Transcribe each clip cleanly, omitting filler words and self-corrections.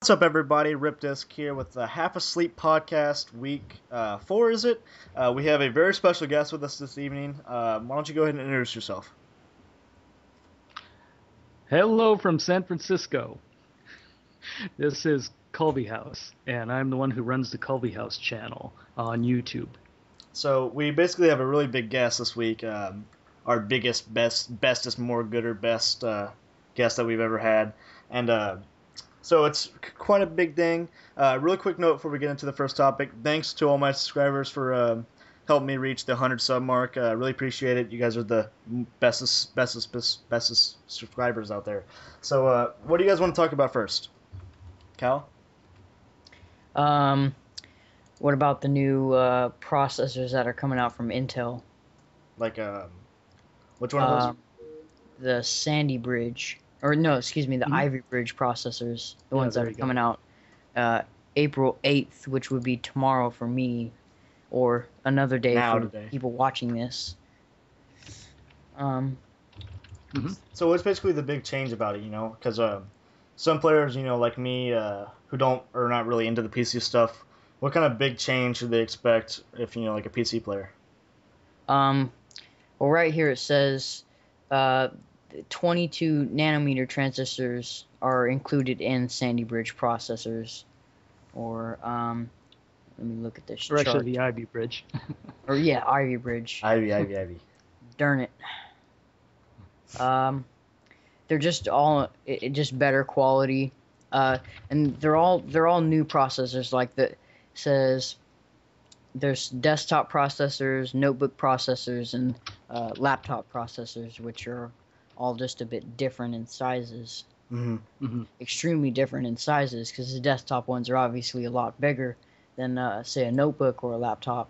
What's up, everybody? Rip Disc here with the Half Asleep Podcast, week 4, is it? We have a very special guest with us this evening. Why don't you go ahead and introduce yourself? Hello from San Francisco. This is Culveyhouse, and I'm the one who runs the Culveyhouse channel on YouTube. So, we basically have a really big guest this week. Our biggest, bestest, more gooder, best guest that we've ever had. And so, it's quite a big thing. Really quick note before we get into the first topic. Thanks to all my subscribers for helping me reach the 100 sub mark. Really appreciate it. You guys are the bestest subscribers out there. So, what do you guys want to talk about first? Cal? Um, what about the new processors that are coming out from Intel? Like, which one of those? Um, the Sandy Bridge, or no, excuse me, the Mhm. Ivy Bridge processors, the Yeah, ones that there are you go. coming out April 8th, which would be tomorrow for me, or another day Now for today. people watching this. Um, So, what's basically the big change about it? Because some players, like me, who don't are not really into the PC stuff. What kind of big change should they expect if like a PC player? um, well, right here it says 22 nanometer transistors are included in Sandy Bridge processors, or let me look at this Or actually, chart. the Ivy Bridge. Or yeah, Ivy Bridge. Ivy. Darn it. Um, they're just just better quality. And they're all new processors. Like the says there's desktop processors, notebook processors, and laptop processors, which are all just a bit different in sizes. hmm hmm Extremely different in sizes because the desktop ones are obviously a lot bigger than say a notebook or a laptop.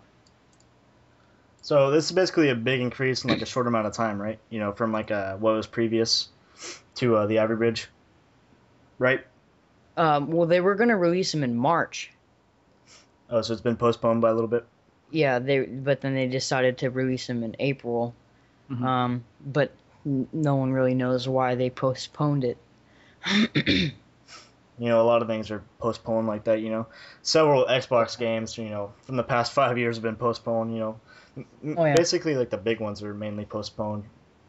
So this is basically a big increase in like a short amount of time, right? From like what was previous to the Ivy Bridge, right? Well, they were gonna release them in March. Oh, so it's been postponed by a little bit. Yeah, but then they decided to release them in April. hmm But no one really knows why they postponed it. A lot of things are postponed like that. Several Xbox games, from the past 5 years have been postponed. Oh yeah, Basically like the big ones are mainly postponed.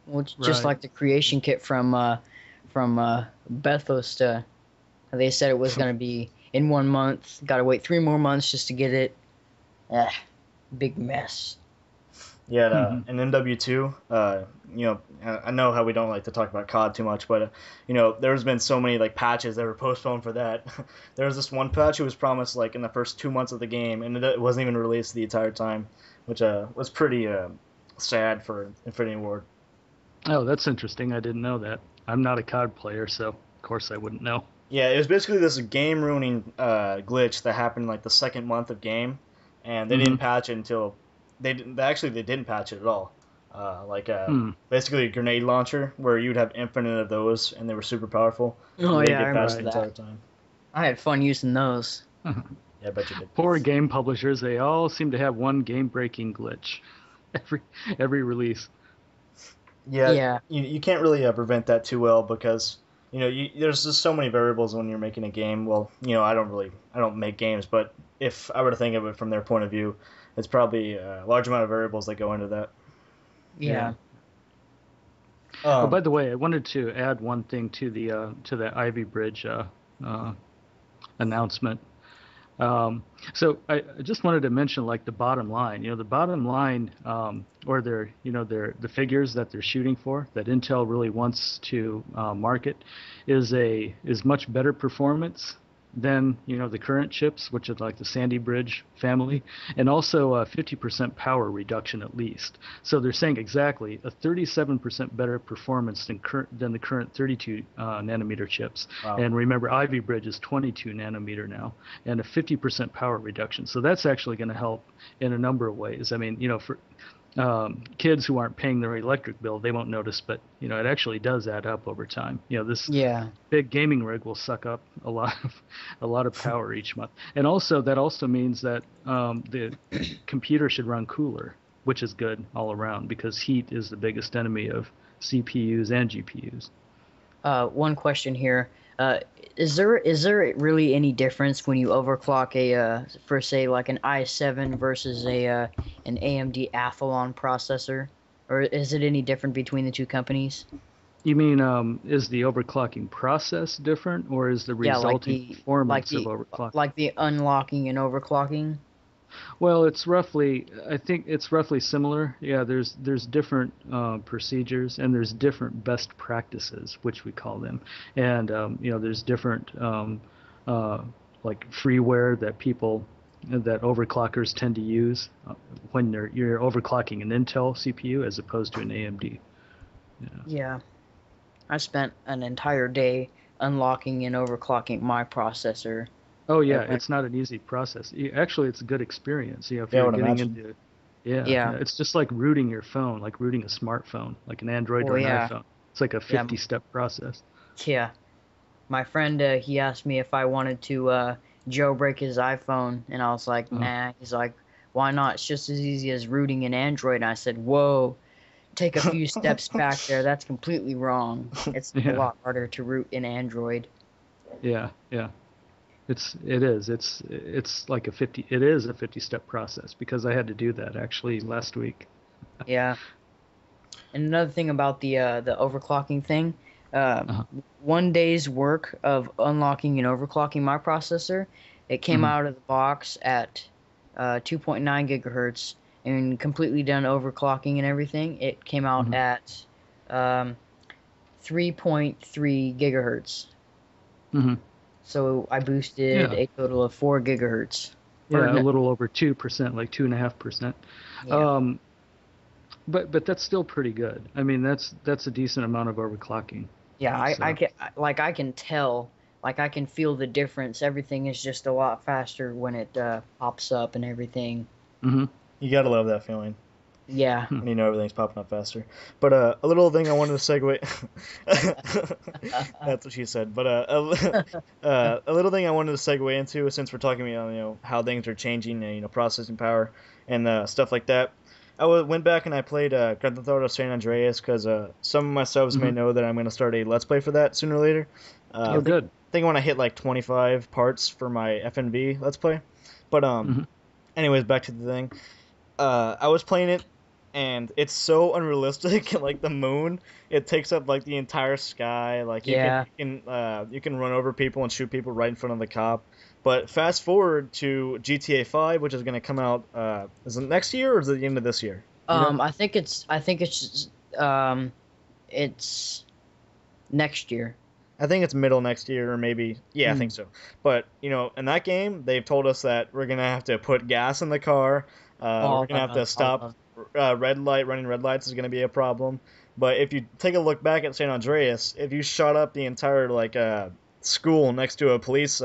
well, it's just Right. like the creation kit from Bethesda. They said it was gonna be in 1 month. Got to wait 3 more months just to get it. Ah, big mess. Yeah, hmm and MW2, I know how we don't like to talk about COD too much, but there's been so many like patches that were postponed for that. There was this one patch that was promised like in the first 2 months of the game, and it wasn't even released the entire time, which was pretty sad for Infinity Ward. Oh, that's interesting. I didn't know that. I'm not a COD player, so of course I wouldn't know. Yeah, it was basically this game ruining glitch that happened like the second month of game, and they didn't hmm patch it until they didn't patch it at all. Like Hmm. basically a grenade launcher where you'd have infinite of those and they were super powerful, and Oh they didn't yeah, I get patched the remember Right. entire that. time. I had fun using those. Yeah, I bet you did. Poor game publishers. They all seem to have one game-breaking glitch every every release. Yeah, Yeah, you can't really prevent that too well because there's just so many variables when you're making a game. Well, I don't make games, but if I were to think of it from their point of view, it's probably a large amount of variables that go into that. Yeah. yeah. Oh, Um, by the way, I wanted to add one thing to the Ivy Bridge uh, announcement. So I just wanted to mention like the bottom line. The bottom line, or their the figures that they're shooting for, that Intel really wants to market, is much better performance than the current chips, which are like the Sandy Bridge family, and also 50% power reduction at least. So they're saying exactly a 37% better performance than the current 32 nanometer chips. wow. And remember, Ivy Bridge is 22 nanometer now, and a 50% power reduction. So that's actually going to help in a number of ways. I mean, for kids who aren't paying their electric bill, they won't notice, but it actually does add up over time. This Yeah. big gaming rig will suck up a lot of power each month, and also that also means that the computer should run cooler, which is good all around because heat is the biggest enemy of CPUs and GPUs. One question here. Uh, is there really any difference when you overclock for say like an i7 versus an AMD Athlon processor, or is it any different between the two companies? You mean, is the overclocking process different, or is the Yeah, resulting like performance of the overclocking? like the unlocking and overclocking. Well, I think it's roughly similar. Yeah, there's different procedures, and there's different best practices, which we call them, and there's different uh, like freeware that overclockers tend to use when you're overclocking an Intel CPU as opposed to an AMD. Yeah. Yeah, I spent an entire day unlocking and overclocking my processor. Oh yeah, It went, it's not an easy process. Actually, it's a good experience. If Yeah, I you're would getting imagine. into, yeah, yeah, yeah, it's just like rooting your phone, like rooting a smartphone, like an Android well, or an yeah, iPhone. It's like a yeah, 50-step process. yeah. My friend, he asked me if I wanted to jailbreak his iPhone, and I was like, Uh, nah. He's like, why not? It's just as easy as rooting an Android. And I said, whoa, take a few steps back there. That's completely wrong. It's a yeah, lot harder to root an Android. yeah, yeah. It's like it is a 50-step process because I had to do that actually last week. Yeah. And another thing about the overclocking thing, uh, Uh-huh. 1 day's work of unlocking and overclocking my processor, it came Hmm. out of the box at 2.9 gigahertz, and completely done overclocking and everything. It came out Hmm. at um, 3.3 gigahertz. Hmm. So I boosted Yeah, a total of 4 gigahertz. Or yeah, a no, little over 2%, like 2.5%. yeah. Um, but that's still pretty good. I mean, that's a decent amount of overclocking. Yeah, I So. can I can tell, like I can feel the difference. Everything is just a lot faster when it pops up and everything. Hmm. You gotta love that feeling Yeah. when you know everything's popping up faster. But a little thing I wanted to segue. That's what she said. But a little thing I wanted to segue into, since we're talking about how things are changing, and, processing power and stuff like that. Went back and I played Grand Theft Auto San Andreas because some of my subs may Hmm. know that I'm going to start a Let's Play for that sooner or later. Oh, I good. think when I hit like 25 parts for my FNV Let's Play. But Hmm. anyways, back to the thing. I was playing it, and it's so unrealistic. Like the moon, it takes up like the entire sky. Like Yeah. you can run over people and shoot people right in front of the cop. But fast forward to GTA 5, which is going to come out. Is it next year or is it the end of this year? You know, I think it's next year. I think it's middle next year or maybe. Yeah, I Hmm. think so. But in that game, they've told us that we're gonna have to put gas in the car. We're Oh, gonna have to stop. Running red lights is gonna be a problem. But if you take a look back at San Andreas, if you shot up the entire school next to a police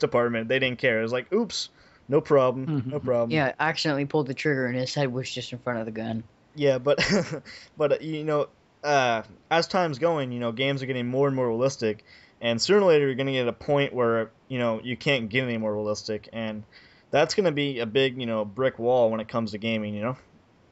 department, they didn't care. It was like, oops, no problem, no Hmm. problem. Yeah, I accidentally pulled the trigger and his head was just in front of the gun. Yeah, but but as time's going, games are getting more and more realistic, and sooner or later you're gonna get a point where you can't get any more realistic, and that's gonna be a big brick wall when it comes to gaming.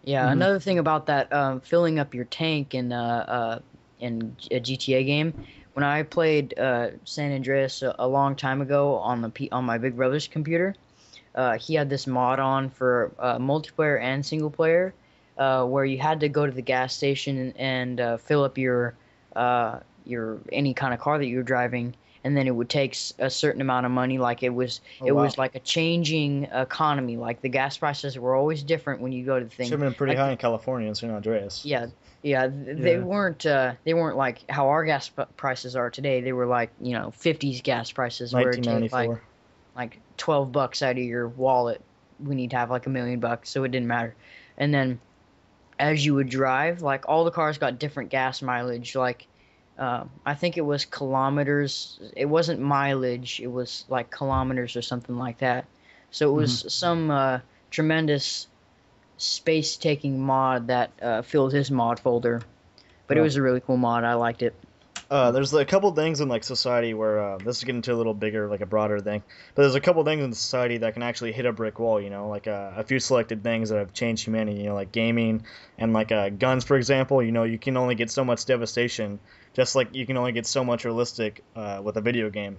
Yeah, Hmm. another thing about that, filling up your tank in a GTA game. When I played San Andreas a long time ago on on my big brother's computer, he had this mod on for multiplayer and single player, where you had to go to the gas station and fill up your any kind of car that you were driving, and then it would take a certain amount of money. Like Oh it wow, was like a changing economy. Like the gas prices were always different when you go to the should thing. have been pretty Like high in California and San Andreas. yeah, yeah, Yeah. they weren't like how our prices are today. They were like 50s gas prices where it take 1994. like $12 out of your wallet. We need to have like $1 million, so it didn't matter. And then as you would drive, like all the cars got different gas mileage. Like I think it was kilometers. It wasn't mileage. It was like kilometers or something like that. So it Hmm. was some tremendous space-taking mod that filled his mod folder. But it Well, was a really cool mod. I liked it. There's a couple things in like society where this is getting into a little bigger, like a broader thing. But there's a couple things in society that can actually hit a brick wall. Like a few selected things that have changed humanity. Like gaming and like guns, for example. You can only get so much devastation, just like you can only get so much realistic with a video game.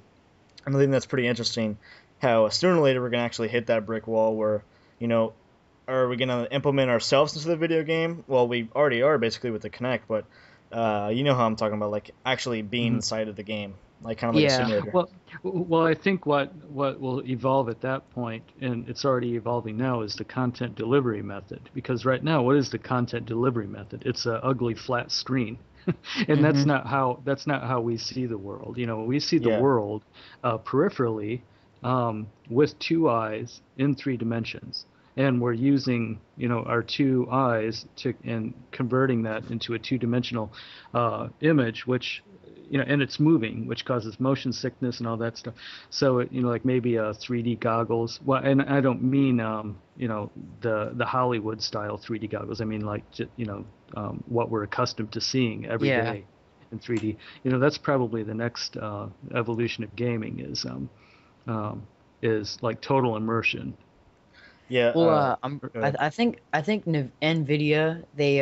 And I think that's pretty interesting. How sooner or later we're gonna actually hit that brick wall where you know are we gonna implement ourselves into the video game? Well, we already are basically with the Kinect, but you know how I'm talking about, like actually being inside of the game, like kind of like a Yeah. simulator. Well, I think what will evolve at that point, and it's already evolving now, is the content delivery method. Because right now, what is the content delivery method? It's an ugly flat screen, and Hmm. that's not how we see the world. We see the Yeah. world peripherally, with two eyes in three dimensions, and we're using our two eyes and converting that into a two-dimensional image, which and it's moving, which causes motion sickness and all that stuff. So like maybe 3D goggles. Well, and I don't mean the Hollywood style 3D goggles. I mean like what we're accustomed to seeing every Yeah. day in 3D. That's probably the next evolution of gaming is like total immersion. Yeah. Well, Go ahead. I think Nvidia they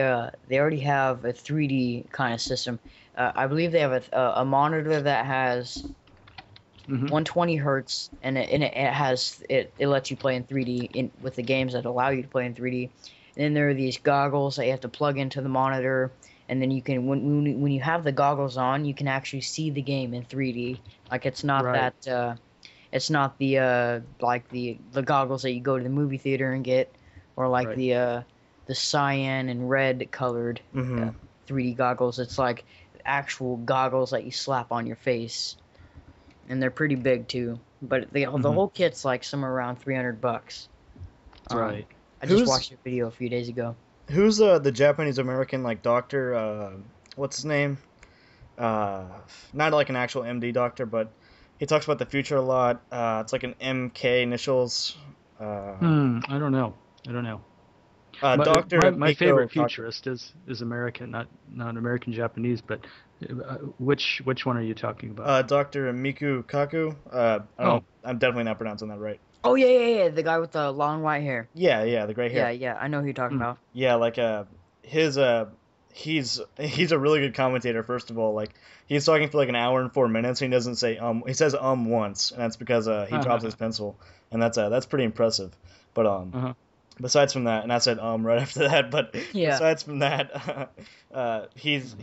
already have a 3D kind of system. I believe they have a monitor that has Hmm. 120 hertz, and it lets you play in 3D with the games that allow you to play in 3D. And then there are these goggles that you have to plug into the monitor, and then you can when you have the goggles on, you can actually see the game in 3D. Like it's not Right. that. It's not the like the goggles that you go to the movie theater and get, or like Right. the cyan and red colored Mm-hmm. 3D goggles. It's like actual goggles that you slap on your face, and they're pretty big too. But the Mm-hmm. whole kit's like somewhere around $300. Um, Right. I just Who's watched a video a few days ago. who's the Japanese American like doctor? What's his name? Uh, Not like an actual MD doctor, but he talks about the future a lot. It's like an MK initials. Uh, I don't know. I don't know. Doctor My Miko favorite Kaku. futurist is American, not American Japanese, but which one are you talking about? Doctor Miku Kaku. I don't. Oh, I'm definitely not pronouncing that right. Oh yeah, the guy with the long white hair. Yeah, yeah, the gray Yeah, hair. yeah, I know who you're talking hmm, about. Yeah, like his he's a really good commentator. First of all, like he's talking for like an hour and 4 minutes. And he doesn't say he says once, and that's because he drops his pencil, and that's pretty impressive. But uh-huh. besides from that, and I said right after that. But Yeah. besides from that, he's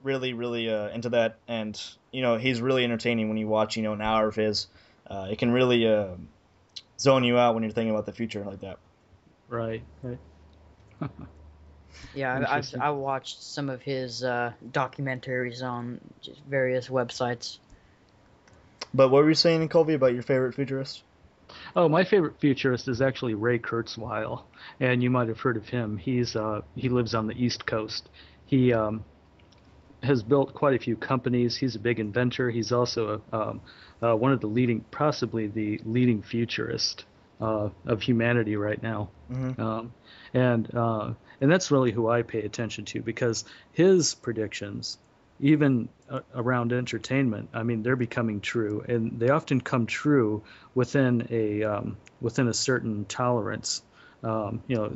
really into that, and he's really entertaining when you watch an hour of his. It can really zone you out when you're thinking about the future like that. Right, right. Yeah, Interesting. I watched some of his documentaries on just various websites. But what were you saying, Colby, about your favorite futurist? Oh, my favorite futurist is actually Ray Kurzweil, and you might have heard of him. He lives on the East Coast. He has built quite a few companies. He's a big inventor. He's also one of the possibly the leading futurist of humanity right now. Mm-hmm. Um, and that's really who I pay attention to because his predictions, even around entertainment, I mean, they're becoming true, and they often come true within a certain tolerance.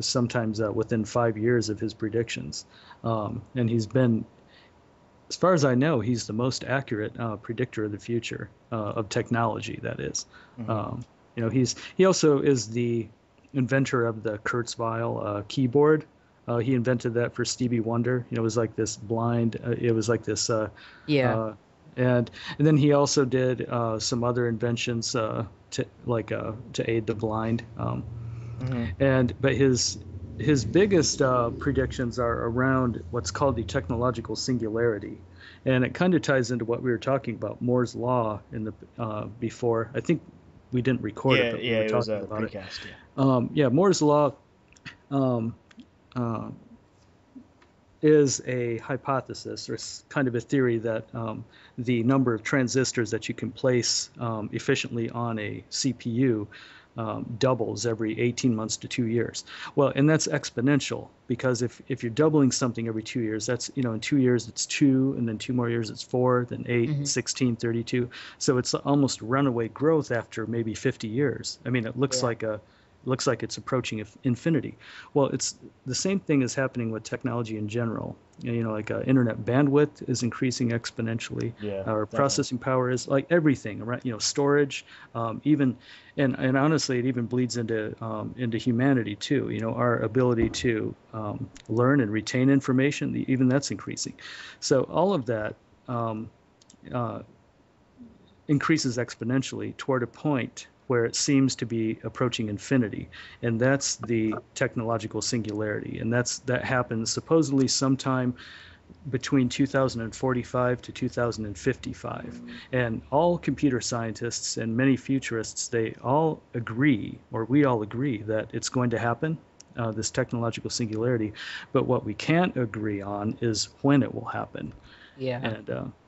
Sometimes within 5 years of his predictions, and he's been, as far as I know, he's the most accurate predictor of the future of technology. That is, Mm-hmm. he also is the inventor of the Kurzweil keyboard. He invented that for Stevie Wonder. It was like this blind. It was like this, Yeah. uh, and then he also did some other inventions to aid the blind. Mm-hmm. But his biggest predictions are around what's called the technological singularity, and it kind of ties into what we were talking about Moore's law in the before. I think we didn't record it, Yeah, but we yeah, were it was talking a about it. precast. Yeah. Yeah, Moore's law um, uh, is a hypothesis or kind of a theory that the number of transistors that you can place efficiently on a CPU doubles every 18 months to 2 years. Well, and that's exponential, because if you're doubling something every 2 years, that's, in 2 years it's 2, and then 2 more years it's 4, then 8, Mm-hmm. 16, 32. So it's almost runaway growth after maybe 50 years. I mean, it looks Yeah. like it's approaching infinity. Well, it's the same thing is happening with technology in general. Like internet bandwidth is increasing exponentially. Yeah, Our definitely. processing power is, like, everything, right? Storage, even, and honestly, it even bleeds into humanity too. Our ability to learn and retain information, even that's increasing. So all of that uh, increases exponentially toward a point where it seems to be approaching infinity, and that's the technological singularity, and that happens supposedly sometime between 2045 to 2055. And all computer scientists and many futurists, they all agree, or we all agree, that it's going to happen, this technological singularity. But what we can't agree on is when it will happen. Yeah.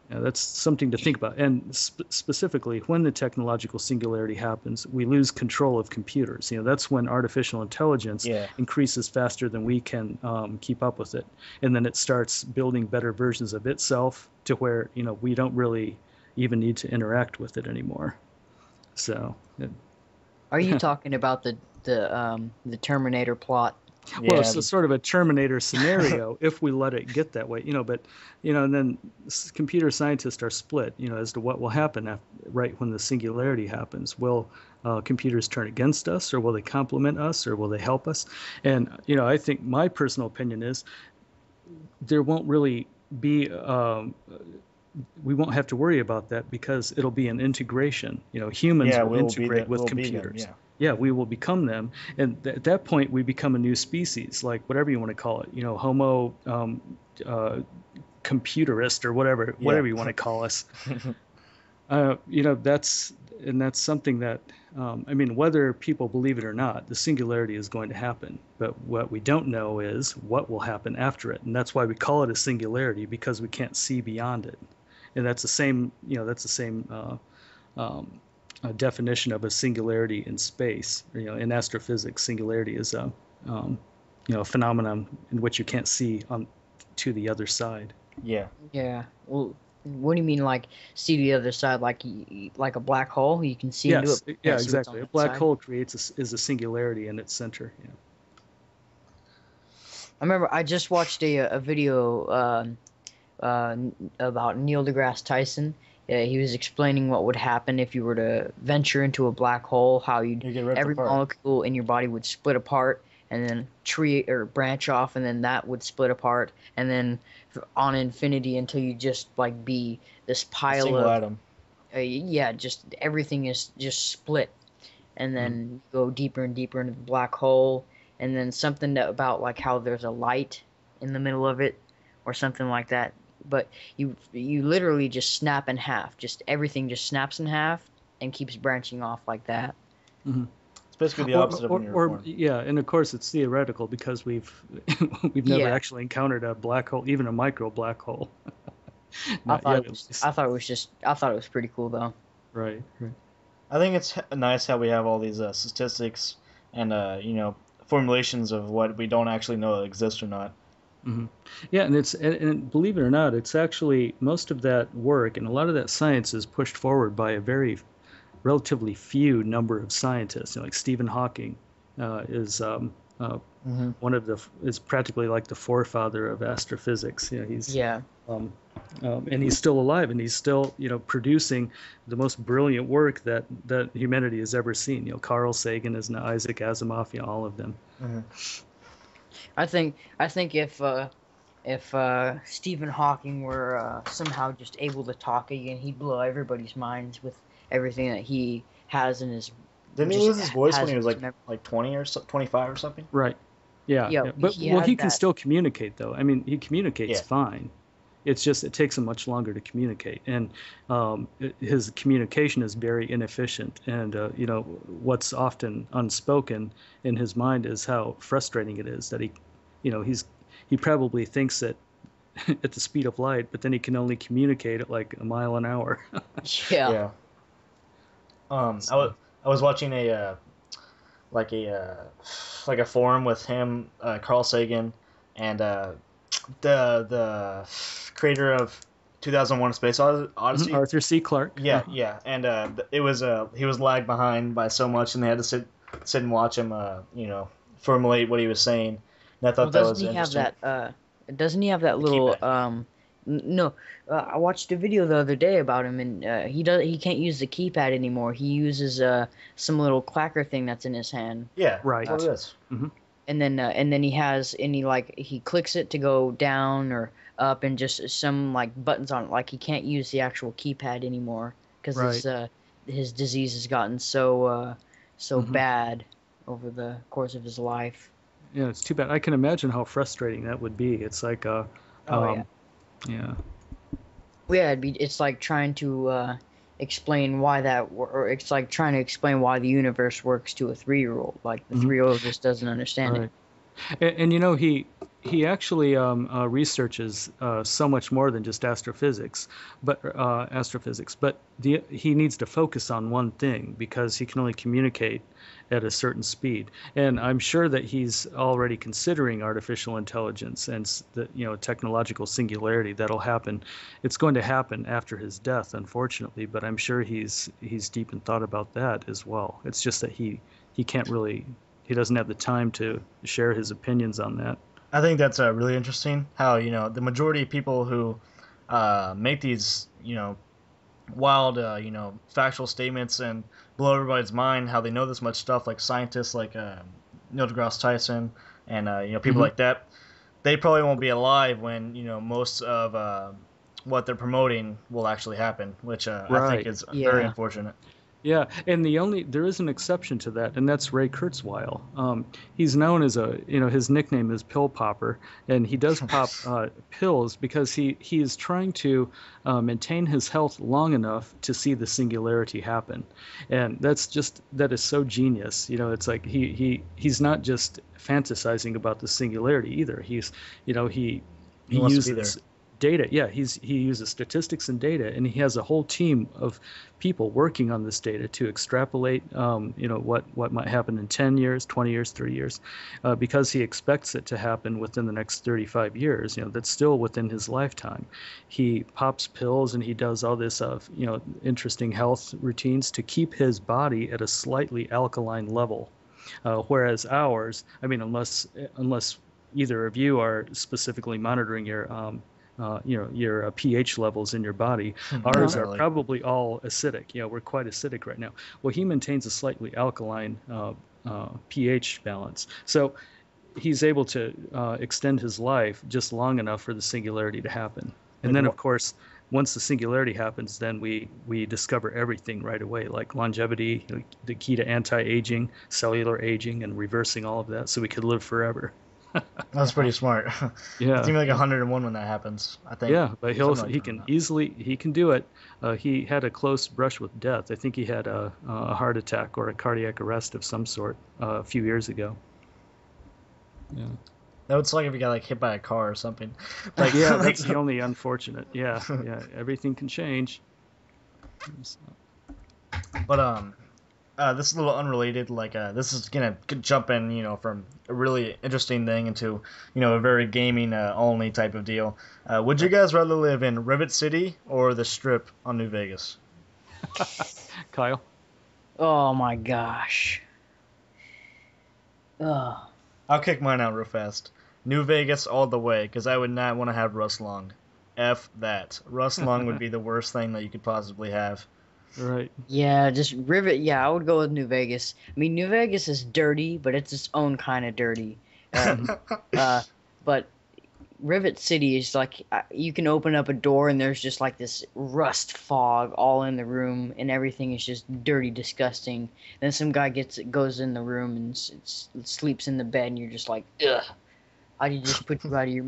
And that's something to think about. And specifically, when the technological singularity happens, we lose control of computers. That's when artificial intelligence increases faster than we can keep up with it. And then it starts building better versions of itself to where, we don't really even need to interact with it anymore. So. Are you talking about the Terminator plot? Well, it's sort of a Terminator scenario if we let it get that way, but, and then computer scientists are split, as to what will happen right when the singularity happens. Will computers turn against us, or will they complement us, or will they help us? And, I think my personal opinion is there won't really be, we won't have to worry about that, because it'll be an integration. Humans will integrate with computers. Yeah, we will become them, and at that point we become a new species, like whatever you want to call it, Homo computerist, or whatever you want to call us. That's something that, whether people believe it or not, the singularity is going to happen. But what we don't know is what will happen after it, and that's why we call it a singularity, because we can't see beyond it. And that's the same, definition of a singularity in space. In astrophysics, singularity is a phenomenon in which you can't see to the other side. Yeah. Yeah. Well, what do you mean, like, see the other side, like a black hole? You can see into it. Yeah, exactly. A black hole is a singularity in its center. Yeah. I remember I just watched a video about Neil deGrasse Tyson. He was explaining what would happen if you were to venture into a black hole, how every molecule in your body would split apart, and then tree or branch off, and then that would split apart, and then on infinity until you just like be this pile of atom. Just everything is just split, and then go deeper and deeper into the black hole, and then something about like how there's a light in the middle of it, or something like that. But you literally just snap in half. Just everything just snaps in half and keeps branching off like that. Mm-hmm. It's basically the opposite of uniform. Yeah, and of course it's theoretical, because we've never actually encountered a black hole, even a micro black hole. I thought it was pretty cool though. Right. I think it's nice how we have all these statistics and formulations of what we don't actually know exists or not. Mm-hmm. Yeah, and believe it or not, it's actually most of that work and a lot of that science is pushed forward by a very relatively few number of scientists. Like Stephen Hawking is one of is practically like the forefather of astrophysics. He's and he's still alive, and he's still producing the most brilliant work that humanity has ever seen. Carl Sagan, Isaac Asimov, all of them. Mm-hmm. I think if Stephen Hawking were somehow just able to talk again, he'd blow everybody's minds with everything that he has in his. Didn't he lose his voice when he was like 20 or 25 or something? Right. Yeah. But he can still communicate though. He communicates fine. It's just it takes him much longer to communicate, and his communication is very inefficient. And what's often unspoken in his mind is how frustrating it is that he probably thinks that at the speed of light, but then he can only communicate at like a mile an hour. Yeah. I was watching a like a forum with him, Carl Sagan, and the creator of 2001: A Space Odyssey. Arthur C. Clarke. Yeah, yeah, and it was he was lagged behind by so much, and they had to sit and watch him, formulate what he was saying. And I Well, thought that was interesting. doesn't he have that The little keypad. no, I watched a video the other day about him, and he can't use the keypad anymore. He uses some little clacker thing that's in his hand. Yeah, Right. that's what it is. And then he clicks it to go down or up, and just some like buttons on it. Like he can't use the actual keypad anymore because Right. his disease has gotten so Mhm. bad over the course of his life. Yeah, it's too bad. I can imagine how frustrating that would be. It's like Oh yeah. yeah. Well, yeah, it's like trying to explain why or it's like trying to explain why the universe works to a 3-year-old. Like the Mhm. 3-year-old just doesn't understand it. Right. And he actually researches so much more than just astrophysics. But he needs to focus on one thing because he can only communicate at a certain speed. And I'm sure that he's already considering artificial intelligence and the technological singularity that'll happen. It's going to happen after his death, unfortunately. But I'm sure he's deep in thought about that as well. It's just that he can't really. He doesn't have the time to share his opinions on that. I think that's really interesting. How the majority of people who make these wild factual statements and blow everybody's mind, how they know this much stuff, like scientists like Neil deGrasse Tyson and people Hmm. like that. They probably won't be alive when most of what they're promoting will actually happen, which I think Right. is very Yeah. unfortunate. Yeah, and there is an exception to that, and that's Ray Kurzweil. He's known as his nickname is Pill Popper, and he does pop pills because he is trying to maintain his health long enough to see the singularity happen, and that is so genius. It's like he's not just fantasizing about the singularity either. He He wants to be there. uses data. Yeah, he uses statistics and data, and he has a whole team of people working on this data to extrapolate, what might happen in 10 years, 20 years, 30 years, because he expects it to happen within the next 35 years. That's still within his lifetime. He pops pills and he does all this, interesting health routines to keep his body at a slightly alkaline level. Whereas ours, I mean, unless either of you are specifically monitoring your pH levels in your body. Not Ours No. are really. probably all acidic. We're quite acidic right now. Well, he maintains a slightly alkaline pH balance. So he's able to extend his life just long enough for the singularity to happen. And Like then, of what? course, once the singularity happens, then we discover everything right away, like longevity, the key to anti-aging, cellular aging, and reversing all of that, so we could live forever. That's pretty smart. It's Yeah, even like yeah. 101 when that happens. I think Yeah, but something like he that. can easily he can do it. He had a close brush with death. I think he had a heart attack or a cardiac arrest of some sort a few years ago. Yeah, That would suck if you got like hit by a car or something. Like, yeah, like that's the only unfortunate. Yeah, yeah, everything can change. but this is a little unrelated. Like, this is gonna jump in, from a really interesting thing into, a very gaming only type of deal. Would you guys rather live in Rivet City or the Strip on New Vegas? Kyle. Oh my gosh. Ugh. I'll kick mine out real fast. New Vegas all the way, because I would not want to have Russ Long. F that. Russ Long would be the worst thing that you could possibly have. Right. Yeah, just Rivet. Yeah, I would go with New Vegas. I mean, New Vegas is dirty, but it's its own kind of dirty. Uh, Mhm. but Rivet City is like you can open up a door and there's just like this rust fog all in the room, and everything is just dirty, disgusting. Then some guy goes in the room and sleeps in the bed, and you're just like, ugh. How do you just put you out of your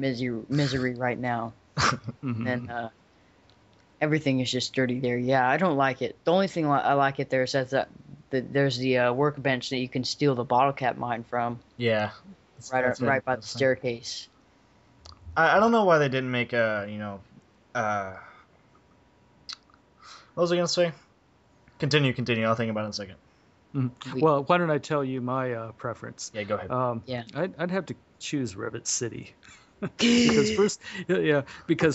misery right now? And Mhm. everything is just dirty there. Yeah, I don't like it. The only thing I like it there is that there's the workbench that you can steal the bottle cap mine from Yeah. That's right by the interesting. staircase. I don't know why they didn't make what was I gonna say? Continue. I'll think about it in a second. Well, why don't I tell you my preference? Yeah, go ahead. Yeah. I'd have to choose Rivet City. Because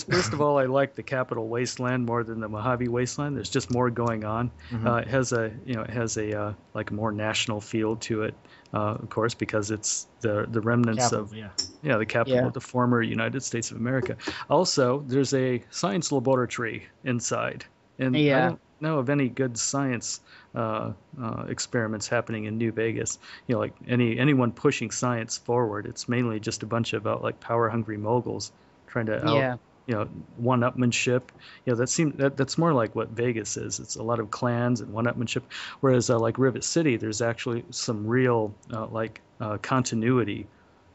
first of all, I like the Capital Wasteland more than the Mojave Wasteland. There's just more going on. It has a like a more national feel to it, of course, because it's the remnants Capital, of the capital of the former United States of America. Also, there's a science laboratory inside, and I don't know of any good science experiments happening in New Vegas. Like anyone pushing science forward, it's mainly just a bunch of like power hungry moguls trying to one-upmanship. That's more like what Vegas is. It's a lot of clans and one-upmanship. Whereas like Rivet City, there's actually some real continuity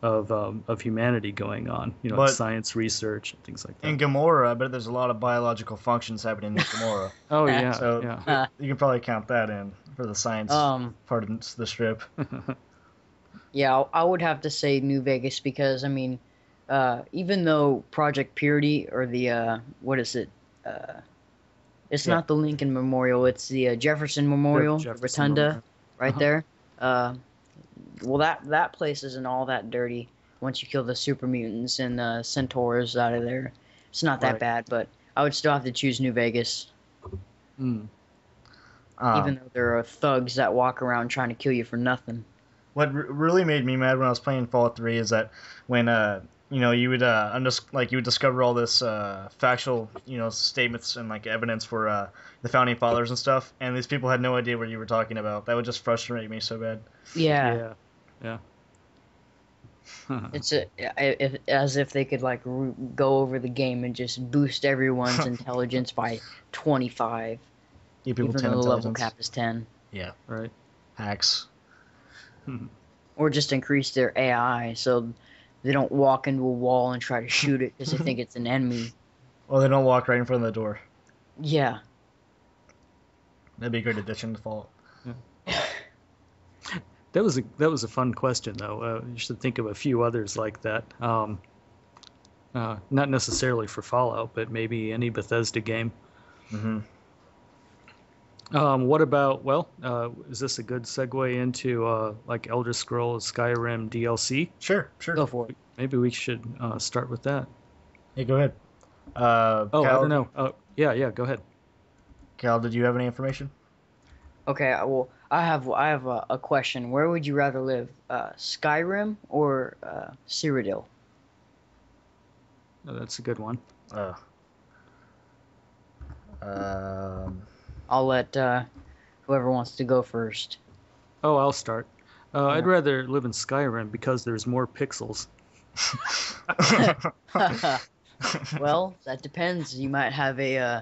of humanity going on. But science research and things like that. In Gamora, I bet there's a lot of biological functions happening in Gamora. Oh yeah. So you can probably count that in for the science part of the strip. Yeah, I would have to say New Vegas because I mean, even though Project Purity or the what is it? It's not the Lincoln Memorial. It's the Jefferson Memorial, Rotunda, Memorial. Right there. Well, that place isn't all that dirty once you kill the super mutants and the centaurs out of there. It's not that bad, but I would still have to choose New Vegas. Even though there are thugs that walk around trying to kill you for nothing. What really made me mad when I was playing Fallout 3 is that when you would discover all this factual statements and like evidence for the founding fathers and stuff, and these people had no idea what you were talking about. That would just frustrate me so bad. Yeah. It's as if they could like go over the game and just boost everyone's intelligence by 25. Even though the level cap is 10. Yeah. Right. Hacks. Or just increase their AI so they don't walk into a wall and try to shoot it because they think it's an enemy. Or they don't walk right in front of the door. Yeah. That'd be a great addition to Fallout. Yeah. That was a fun question though. You should think of a few others like that. Not necessarily for Fallout, but maybe any Bethesda game. Mm-hmm. What about, is this a good segue into like Elder Scrolls Skyrim DLC? Sure. Go for it. Maybe we should start with that. Hey, go ahead. Cal, I don't know. Yeah, go ahead. Cal, did you have any information? Okay, well, I have a question. Where would you rather live, Skyrim or Cyrodiil? Oh, that's a good one. I'll let whoever wants to go first. Oh, I'll start. I'd rather live in Skyrim because there's more pixels. Well, that depends. You might have you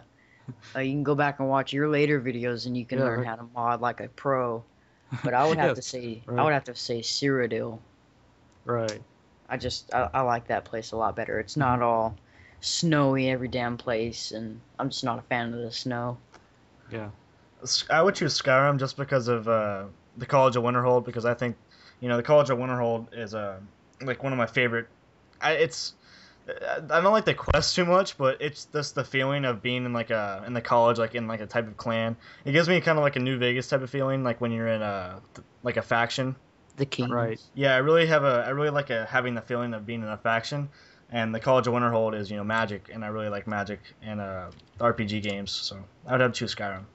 can go back and watch your later videos and you can learn how to mod like a pro. But I would have to say Cyrodiil. Right. I like that place a lot better. It's not all snowy every damn place, and I'm just not a fan of the snow. Yeah. I would choose Skyrim just because of the College of Winterhold, because I think, the College of Winterhold is like one of my favorite. I don't like the quest too much, but it's just the feeling of being in in the college, like in like a type of clan. It gives me kind of like a New Vegas type of feeling, like when you're in a faction. The king. Right. Yeah, I really like having the feeling of being in a faction, and the College of Winterhold is magic, and I really like magic and RPG games, so I would have to choose Skyrim.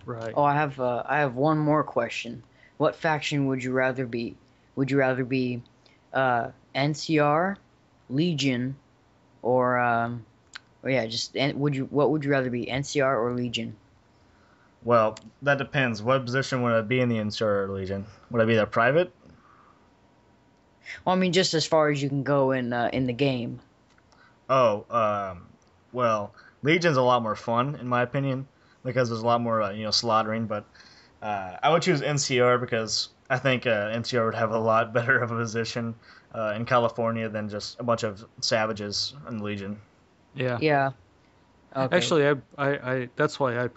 Right. Oh, I have one more question. What faction would you rather be? Would you rather be NCR, Legion, or what would you rather be, NCR or Legion? Well, that depends. What position would I be in the NCR or Legion? Would I be the private? Well, I mean, just as far as you can go in the game. Oh, well, Legion's a lot more fun in my opinion because there's a lot more slaughtering. But I would choose NCR because I think NCR would have a lot better of a position in California than just a bunch of savages in Legion. Yeah. Yeah. Okay. Actually, I that's why I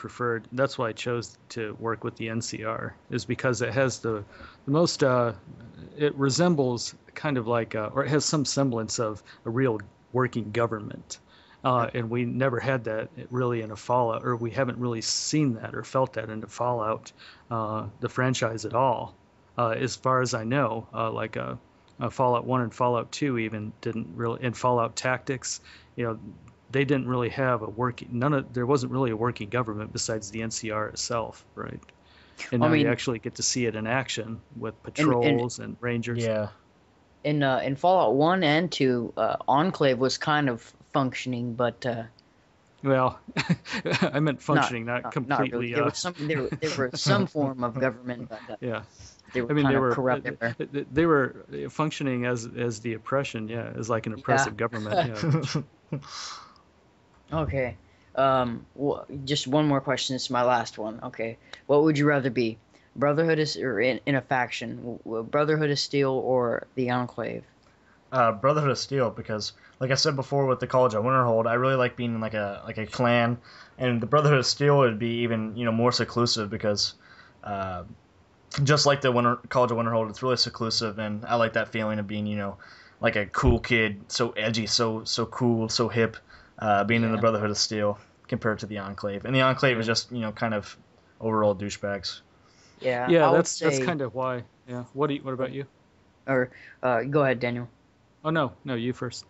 chose to work with the NCR, is because it has the most it resembles kind of like or it has some semblance of a real working government, And we never had that really in a Fallout, or we haven't really seen that or felt that in the Fallout, the franchise at all. As far as I know, Fallout 1 and Fallout 2 even didn't really, in Fallout Tactics, you know, they didn't really have a there wasn't really a working government besides the NCR itself, right? And now you actually get to see it in action with patrols and rangers. Yeah. In Fallout 1 and 2, Enclave was kind of functioning, but well, I meant functioning, not completely. Not really. There were some form of government, but yeah, they were kind of corrupt. They were functioning as the oppression, as like an oppressive government. Yeah. Okay. Just one more question. This is my last one. Okay. What would you rather be? Brotherhood or in a faction? Brotherhood of Steel or the Enclave? Brotherhood of Steel, because like I said before with the College of Winterhold, I really like being in like a clan, and the Brotherhood of Steel would be even more seclusive because just like the College of Winterhold, it's really seclusive, and I like that feeling of being like a cool kid, so edgy, so cool, so hip, being in the Brotherhood of Steel compared to the Enclave, and the Enclave is just kind of overall douchebags. Yeah, that's kind of why. Yeah. What about you? Or go ahead, Daniel. Oh no, you first.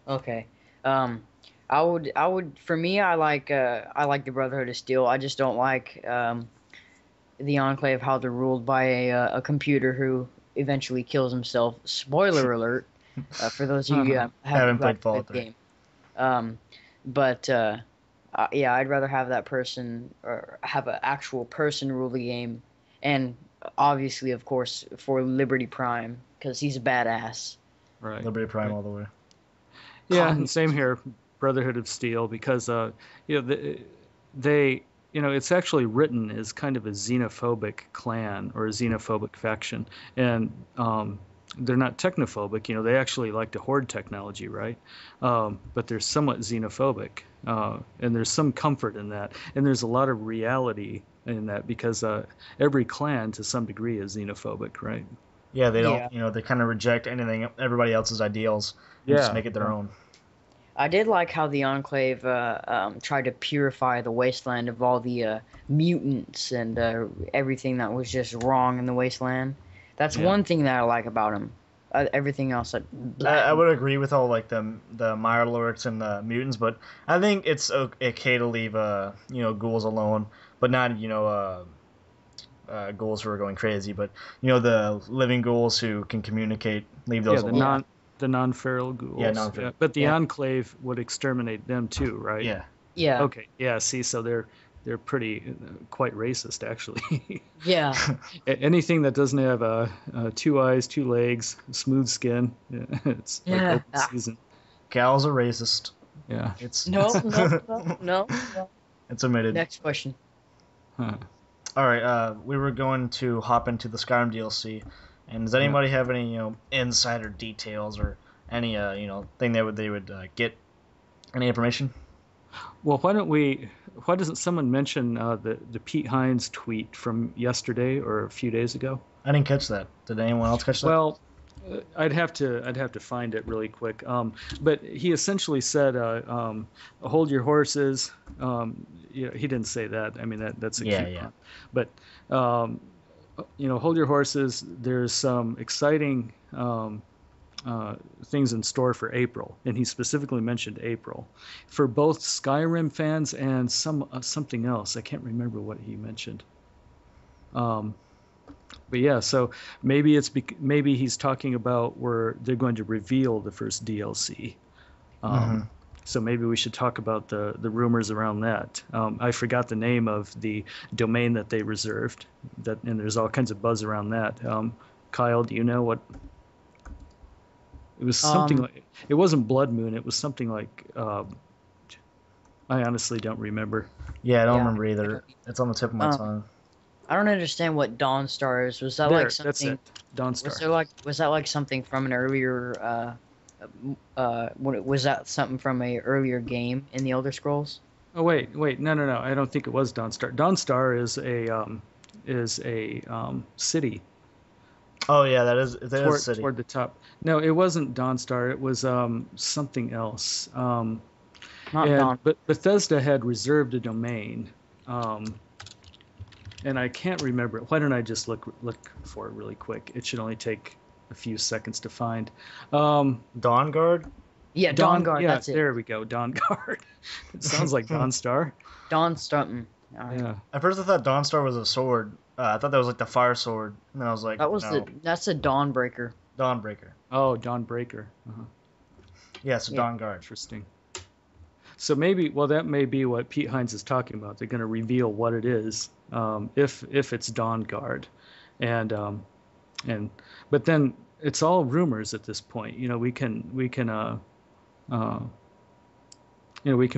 Okay. I would for me I like the Brotherhood of Steel. I just don't like the Enclave, how they're ruled by a computer who eventually kills himself. Spoiler alert for those of you who haven't played Fallout 3. But I'd rather have that person or have an actual person rule the game, and obviously, of course, for Liberty Prime because he's a badass. Right. Liberty Prime all the way. Yeah, and same here, Brotherhood of Steel, because they it's actually written as kind of a xenophobic clan or a xenophobic faction, and they're not technophobic. They actually like to hoard technology, right? But they're somewhat xenophobic, and there's some comfort in that, and there's a lot of reality in that because every clan to some degree is xenophobic, right? Yeah, they don't, they kind of reject everybody else's ideals and just make it their own. I did like how the Enclave tried to purify the wasteland of all the mutants and everything that was just wrong in the wasteland. That's one thing that I like about him. Everything else, I would agree with all like the Mirelurks and the mutants, but I think it's okay to leave ghouls alone, but not ghouls who are going crazy, but the living ghouls who can communicate, leave those alone. The non-feral ghouls. Yeah, non-feral. Yeah, but the Enclave would exterminate them too, right? Yeah. Yeah. Okay. Yeah. See, so they're quite racist, actually. Yeah. Anything that doesn't have 2 eyes, 2 legs, smooth skin, it's like open season. Cal's a racist. Yeah. It's No. It's admitted. Next question. Huh. All right. We were going to hop into the Skyrim DLC. And does anybody have any insider details or any thing they would get any information? Well, why doesn't someone mention the Pete Hines tweet from yesterday or a few days ago? I didn't catch that. Did anyone else catch that? Well, I'd have to find it really quick. But he essentially said, "Hold your horses." He didn't say that. I mean that's a cute pun. But hold your horses. There's some exciting things in store for April, and he specifically mentioned April for both Skyrim fans and something else. I can't remember what he mentioned. But yeah, so maybe maybe he's talking about where they're going to reveal the first DLC. So maybe we should talk about the rumors around that. I forgot the name of the domain that they reserved, and there's all kinds of buzz around that. Kyle, do you know what? It was something like, it wasn't Blood Moon. It was something like, I honestly don't remember. Yeah, I don't remember either. It's on the tip of my tongue. I don't understand what Dawnstar is. Was that like something? That's it. Dawnstar. Was that like something from an earlier? Was that something from a earlier game in the Elder Scrolls? Oh wait, no. I don't think it was Dawnstar. Dawnstar is a city. Oh yeah, that is a city. Toward the top. No, it wasn't Dawnstar. It was something else. Not Dawn. But Bethesda had reserved a domain, and I can't remember it. Why don't I just look for it really quick? It should only take a few seconds to find. Dawnguard? Yeah, Dawnguard. Yeah, That's it. there we go. Dawnguard. It sounds like Dawnstar. Dawn Stunton. Yeah. At first I thought Dawnstar was a sword. I thought that was like the fire sword. And then I was like, That's a Dawnbreaker. Dawnbreaker. Oh, Dawnbreaker. Uh-huh. Yeah, so Dawnguard. Interesting. So that may be what Pete Hines is talking about. They're going to reveal what it is, if it's Dawnguard, but then it's all rumors at this point. We can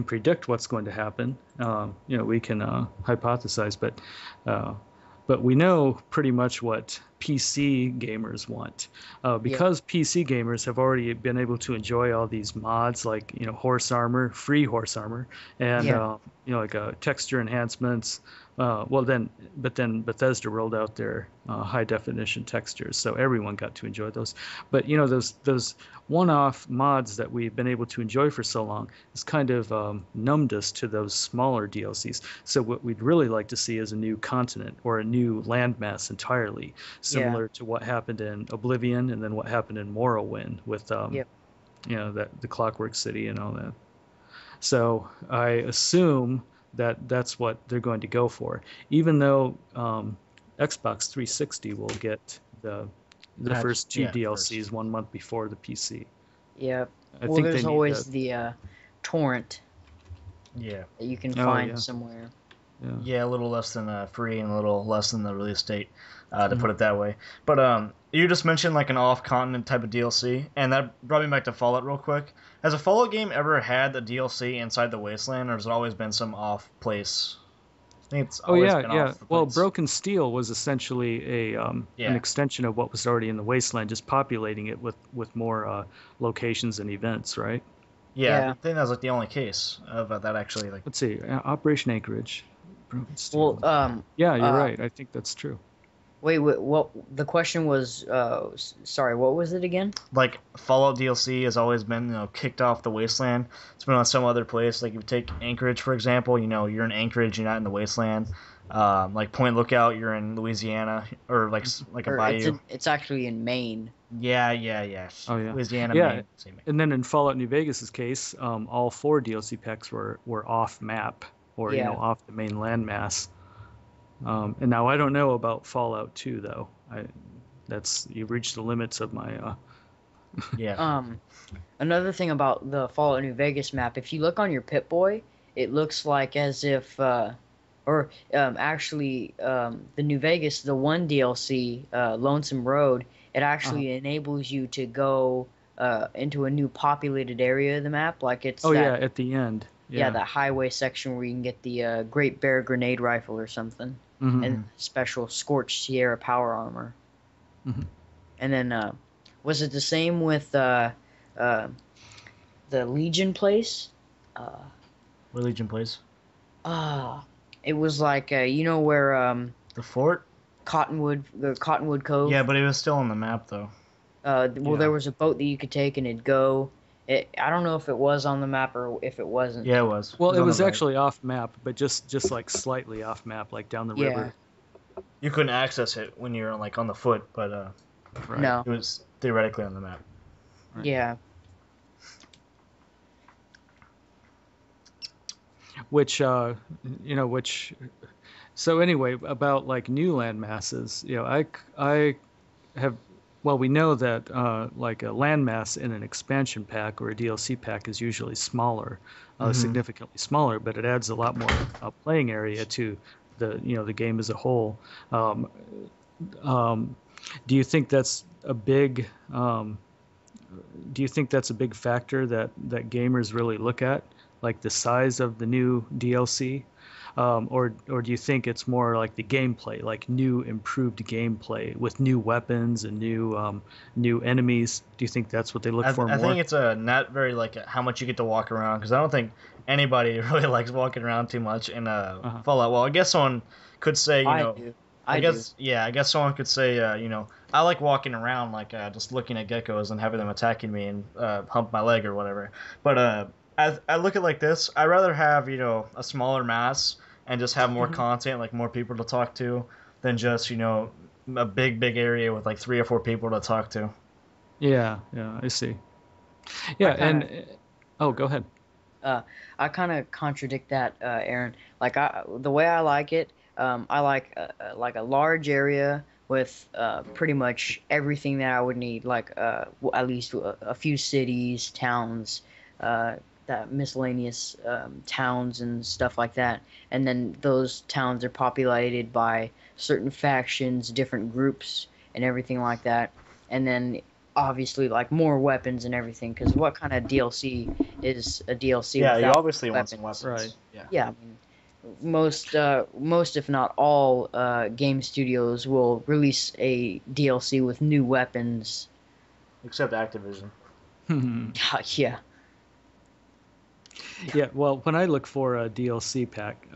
predict what's going to happen. We can hypothesize, but we know pretty much what PC gamers want, because PC gamers have already been able to enjoy all these mods like free horse armor, and texture enhancements. But then Bethesda rolled out their high definition textures, so everyone got to enjoy those. But those one-off mods that we've been able to enjoy for so long has kind of numbed us to those smaller DLCs. So what we'd really like to see is a new continent or a new landmass entirely, similar to what happened in Oblivion and then what happened in Morrowind with the Clockwork City and all that. So I assume that's what they're going to go for, even though Xbox 360 will get the first two DLCs 1 month before the PC. Yeah. There's always the torrent. Yeah. That you can find somewhere. Yeah, a little less than free and a little less than the release date, to put it that way. But you just mentioned like an off-continent type of DLC, and that brought me back to Fallout real quick. Has a Fallout game ever had the DLC inside the wasteland, or has it always been some off place? I think it's always been off the place. Well, Broken Steel was essentially an extension of what was already in the wasteland, just populating it with more locations and events, right? Yeah, I think that was like the only case of that actually. Like, let's see, Operation Anchorage. Broken Steel. Well, yeah, you're right. I think that's true. Wait, what? The question was, sorry, what was it again? Like, Fallout DLC has always been, kicked off the wasteland. It's been on some other place. Like, if you take Anchorage, for example, you're in Anchorage, you're not in the wasteland. Like, Point Lookout, you're in Louisiana, or like a bayou. It's actually in Maine. Yeah. Oh, yeah. Louisiana, Maine. Maine. And then in Fallout New Vegas' case, all 4 DLC packs were off map, or, off the main landmass. And now I don't know about Fallout 2 though. You've reached the limits of my. Another thing about the Fallout New Vegas map, if you look on your Pip-Boy, it looks like as if, actually, the New Vegas, the 1 DLC, Lonesome Road, it actually enables you to go into a new populated area of the map, like it's. At the end. Yeah, that highway section where you can get the Great Bear grenade rifle or something. Mm-hmm. And special Scorched Sierra power armor. Mm-hmm. And then, was it the same with the Legion place? What Legion place? It was like, where... the fort? the Cottonwood Cove. Yeah, but it was still on the map, though. There was a boat that you could take and it'd go... I don't know if it was on the map or if it wasn't. Yeah, it was. Well, it was actually off map, but just like slightly off map, like down the river. You couldn't access it when you're like on the foot, but no, it was theoretically on the map. Right. Yeah. So anyway, about like new land masses, I have. Well, we know that like a landmass in an expansion pack or a DLC pack is usually smaller, significantly smaller, but it adds a lot more playing area to the game as a whole. Do you think that's a big factor that gamers really look at, like the size of the new DLC? Or do you think it's more like the gameplay, like new improved gameplay with new weapons and new enemies? Do you think that's what they look for more? I think it's not very like how much you get to walk around, because I don't think anybody really likes walking around too much in Fallout. Well, I guess someone could say, I guess someone could say, I like walking around, like just looking at geckos and having them attacking me and hump my leg or whatever. But I look at it like this. I'd rather have a smaller mass and just have more Mhm. content, like more people to talk to, than just a big area with like 3 or 4 people to talk to. Yeah, yeah, I see. I Yeah, kind and of oh, go ahead. uh, I kind of contradict that, Aaron. Like the way I like it, I like a large area with pretty much everything that I would need, like at least a few cities, towns, uh, that miscellaneous towns and stuff like that. And then those towns are populated by certain factions, different groups, and everything like that. And then obviously like more weapons and everything, because what kind of DLC is a DLC Yeah, you without obviously want some weapons? Right. weapons. Yeah. Yeah, I mean, most if not all game studios will release a DLC with new weapons. Except Activision. Yeah, Yeah, well, when I look for a DLC pack,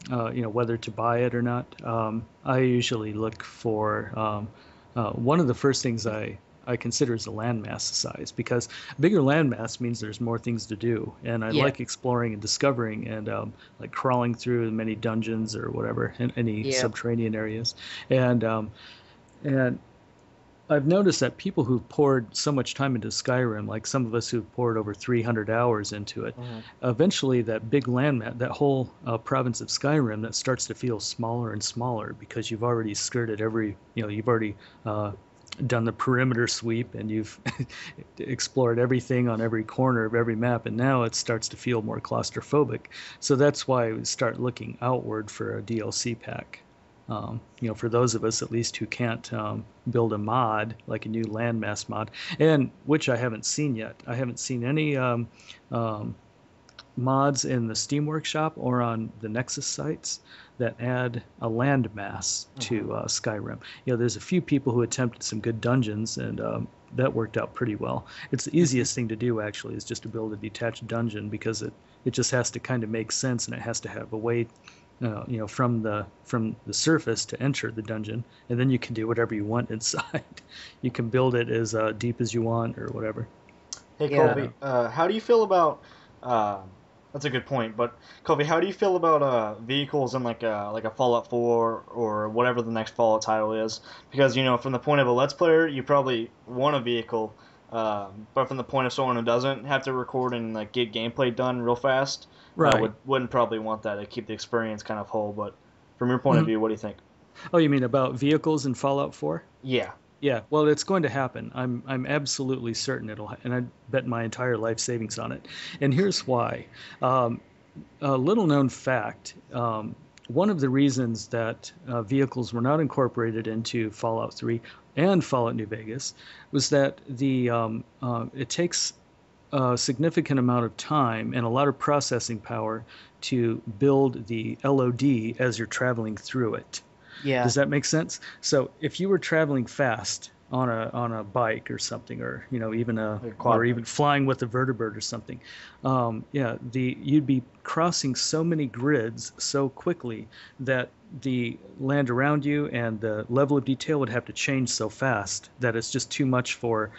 whether to buy it or not, I usually look for one of the first things I consider is the landmass size, because a bigger landmass means there's more things to do, and I yeah, like exploring and discovering and like crawling through many dungeons or whatever, in any yeah. subterranean areas, and and I've noticed that people who've poured so much time into Skyrim, like some of us who've poured over 300 hours into it, Hmm. eventually that big landmass, that whole province of Skyrim, that starts to feel smaller and smaller because you've already skirted you've already uh, done the perimeter sweep and you've explored everything on every corner of every map, and now it starts to feel more claustrophobic. So that's why we start looking outward for a DLC pack. For those of us at least who can't build a mod, like a new landmass mod, and which I haven't seen yet. I haven't seen any um, mods in the Steam Workshop or on the Nexus sites that add a landmass Hmm. to Skyrim. There's a few people who attempted some good dungeons, and that worked out pretty well. It's the easiest thing to do, actually, is just to build a detached dungeon, because it just has to kind of make sense, and it has to have a way from the surface to enter the dungeon, and then you can do whatever you want inside. You can build it as deep as you want or whatever. Hey, Yeah. Colby, how do you feel about? Uh, that's a good point, but Colby, how do you feel about vehicles in like a Fallout 4 or whatever the next Fallout title is? Because from the point of a Let's Player, you probably want a vehicle, but from the point of someone who doesn't have to record and like get gameplay done real fast, Right. wouldn't probably want that to keep the experience kind of whole. But from your point of Mhm. view, what do you think? Oh, you mean about vehicles in Fallout 4? Yeah. Yeah, well, it's going to happen. I'm absolutely certain and I bet my entire life savings on it. And here's why. Um, a little known fact. One of the reasons that vehicles were not incorporated into Fallout 3 and Fallout New Vegas was that it takes a significant amount of time and a lot of processing power to build the LOD as you're traveling through it. Yeah, Does that make sense? So if you were traveling fast on a bike or something, or even Like a or quad even bike. flying with a vertibird or something, yeah, the you'd be crossing so many grids so quickly that the land around you and the level of detail would have to change so fast that it's just too much for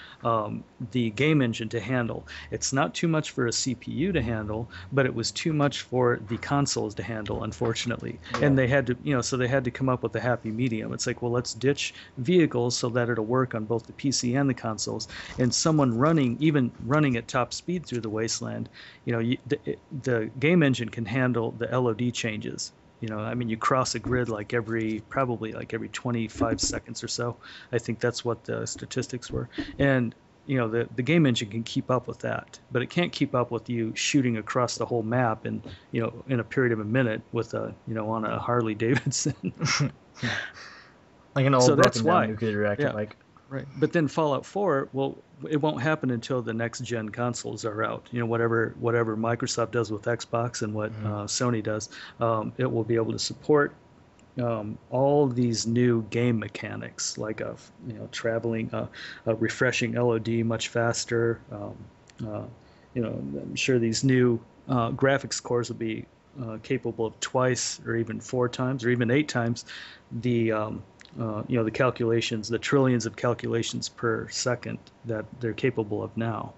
the game engine to handle. It's not too much for a CPU to handle, but it was too much for the consoles to handle, unfortunately. Yeah. And they had to, so they had to come up with a happy medium. It's like, well, let's ditch vehicles so that it'll work on both the PC and the consoles. And someone even running at top speed through the wasteland, the game engine can handle the LOD changes. I mean, you cross a grid probably like every 25 seconds or so. I think that's what the statistics were. And the game engine can keep up with that, but it can't keep up with you shooting across the whole map in a period of a minute with on a Harley Davidson. Like an So old that's broken down why. nuclear reactor Yeah, bike. right. But then Fallout 4, well, it won't happen until the next gen consoles are out. Whatever Microsoft does with Xbox and what Mhm. Sony does, it will be able to support all these new game mechanics, like traveling, refreshing LOD much faster. Uh, I'm sure these new graphics cores will be capable of twice, or even 4 times, or even 8 times the calculations, the trillions of calculations per second that they're capable of now.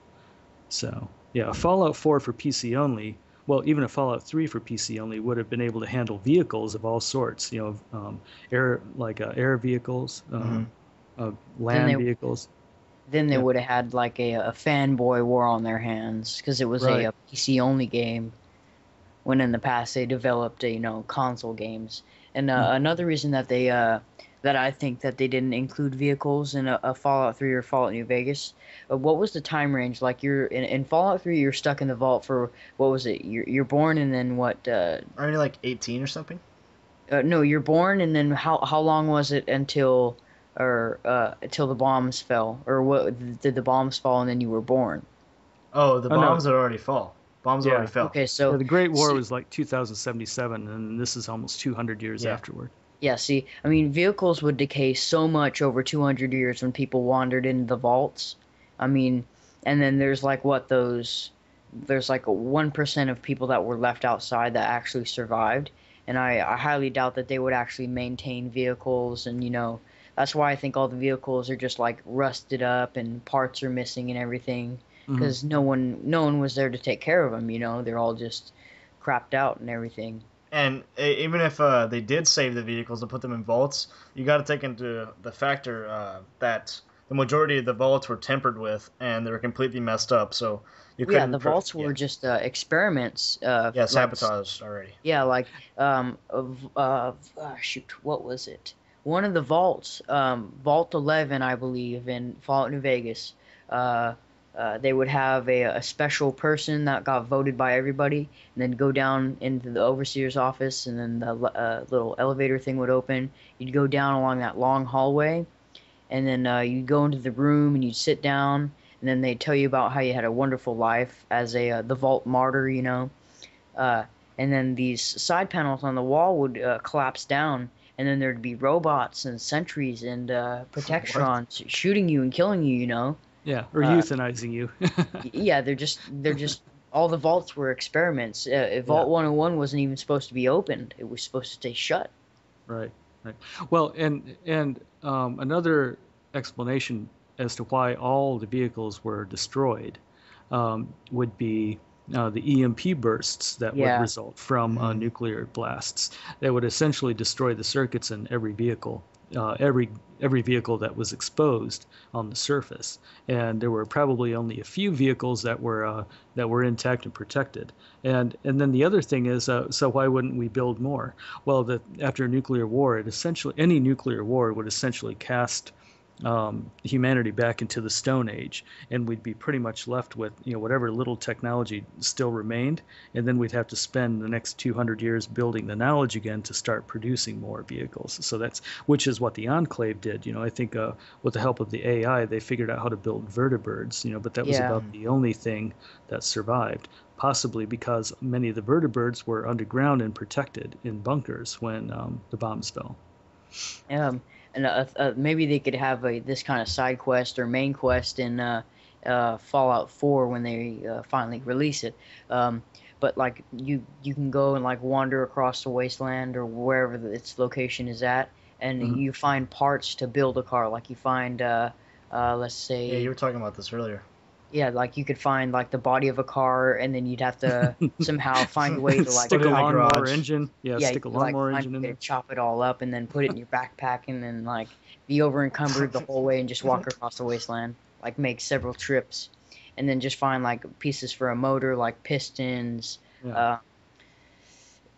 So yeah, a Fallout 4 for PC only. Well, even a Fallout 3 for PC only would have been able to handle vehicles of all sorts. Air vehicles, Hmm. Then land they vehicles. then they Yeah. would have had like a fanboy war on their hands because it was Right. a PC only game. When in the past they developed console games. And Mhm. another reason that I think that they didn't include vehicles in a Fallout 3 or Fallout New Vegas. What was the time range? Like you're in Fallout 3, you're stuck in the vault for what was it? You're born and then what? Are you like 18 or something? No, you're born and then how long was it until the bombs fell, or what did the bombs fall and then you were born? Oh, the Oh no. bombs had already fall. Bombs already Yeah. fell. Okay, Yeah. so The Great War see, was like 2077, and this is almost 200 years Yeah. afterward. yeah, see, I mean, vehicles would decay so much over 200 years when people wandered into the vaults. I mean, and then there's like a 1% of people that were left outside that actually survived. And I highly doubt that they would actually maintain vehicles. And, that's why I think all the vehicles are just like rusted up and parts are missing and everything. Hmm. Because no one was there to take care of them, they're all just crapped out and everything. And even if they did save the vehicles and put them in vaults, you got to take into the factor that the majority of the vaults were tempered with and they were completely messed up. So you Yeah, couldn't. the vaults Yeah, were just experiments. yeah, Like sabotaged already. yeah, like shoot, what was it? One of the vaults, Vault 11, I believe, in Fallout New Vegas. Uh, they would have a special person that got voted by everybody, and then go down into the overseer's office, and then the little elevator thing would open. You'd go down along that long hallway, and then you'd go into the room and you'd sit down, and then they'd tell you about how you had a wonderful life as a the vault martyr, uh, and then these side panels on the wall would collapse down, and then there'd be robots and sentries and What? protectrons shooting you and killing you. Yeah, or Uh, euthanizing you. yeah, they're just all the vaults were experiments. Yeah. Vault 101 wasn't even supposed to be opened; it was supposed to stay shut. Right, right. Well, and another explanation as to why all the vehicles were destroyed would be the EMP bursts that would Yeah, result from Hmm. nuclear blasts. That would essentially destroy the circuits in every vehicle, every vehicle that was exposed on the surface. And there were probably only a few vehicles that were intact and protected. And then the other thing is, so why wouldn't we build more? Well, after a nuclear war, any nuclear war would essentially cast humanity back into the Stone Age, and we'd be pretty much left with whatever little technology still remained, and then we'd have to spend the next 200 years building the knowledge again to start producing more vehicles. So which is what the Enclave did. I think with the help of the AI, they figured out how to build vertibirds. But that was yeah. about the only thing that survived. Possibly because many of the vertibirds were underground and protected in bunkers when the bombs fell. And maybe they could have this kind of side quest or main quest in Fallout 4 when they finally release it. But like you can go and like wander across the wasteland or wherever its location is at, and Mhm. you find parts to build a car. Like you find, let's Yeah, you say, were talking about this earlier. yeah, like you could find like the body of a car, and then you'd have to somehow find a way to like Stick Put it a in the lawnmower garage. engine. Yeah, yeah, stick a like lawnmower find engine in a way there. to chop it all up and then put it in your backpack and then like be over encumbered the whole way and just walk across the wasteland, like make several trips, and then just find like pieces for a motor, like pistons, Yeah.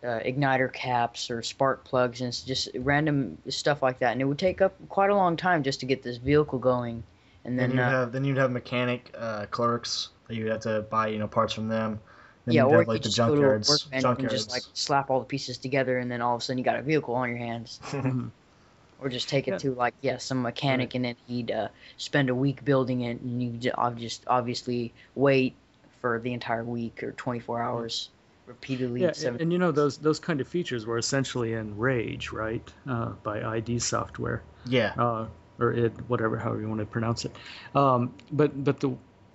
uh, igniter caps or spark plugs, and it's just random stuff like that. And it would take up quite a long time just to get this vehicle going, and Then then you'd have mechanic clerks that you'd have to buy parts from them. Then yeah, you'd or have you like could the just go to a junkyards. workbench and just like Junkyards. slap all the pieces together, and then all of a sudden you got a vehicle on your hands. Mhm. Or just take it Yeah. to like some Right. mechanic, and then he'd spend a week building it, and you just obviously wait for the entire week or 24 hours repeatedly. Yeah, Seven. and those kind of features were essentially in Rage, right? By ID Software, Yeah. uh, or whatever, however you want to pronounce it. But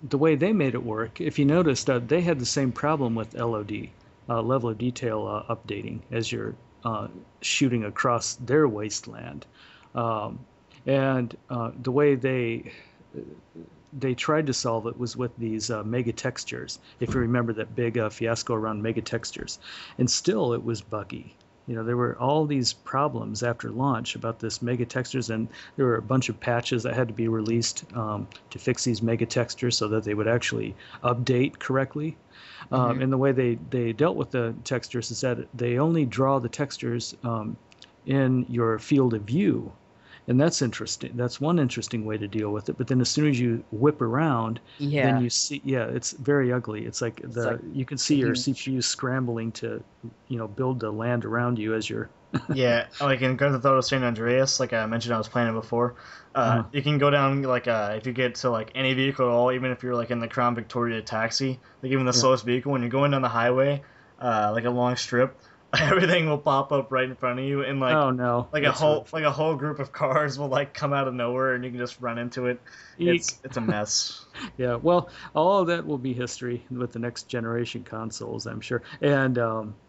the way they made it work, if you noticed, they had the same problem with LOD, level of detail updating, as you're shooting across their wasteland, um, and the way they tried to solve it was with these mega textures. If you remember that big fiasco around mega textures, and still it was buggy. There were all these problems after launch about this mega textures, and there were a bunch of patches that had to be released to fix these mega textures so that they would actually update correctly. And the way they dealt with the textures is that they only draw the textures in your field of view. And that's interesting. That's one interesting way to deal with it. But then as soon as you whip around, then you see, it's very ugly. It's like you can see your CPU scrambling to, build the land around you as you're. Yeah, like in Grand Theft Auto San Andreas, like I mentioned, I was playing it before. You can go down if you get to like any vehicle at all, even if you're like in the Crown Victoria taxi, like even the slowest vehicle, when you're going down the highway, like a long strip. Everything will pop up right in front of you, and a whole group of cars will like come out of nowhere, and you can just run into it. It's a mess. Yeah, well, all of that will be history with the next generation consoles, I'm sure, and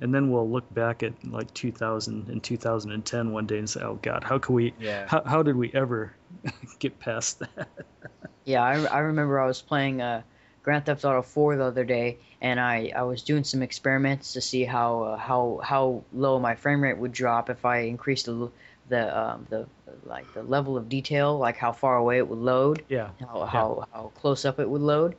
then we'll look back at like 2000 and 2010 one day and say, oh God, how could we? Yeah. How did we ever get past that? Yeah, I remember I was playing Grand Theft Auto 4 the other day, and I was doing some experiments to see how low my frame rate would drop if I increased the level of detail, like how far away it would load, how close up it would load,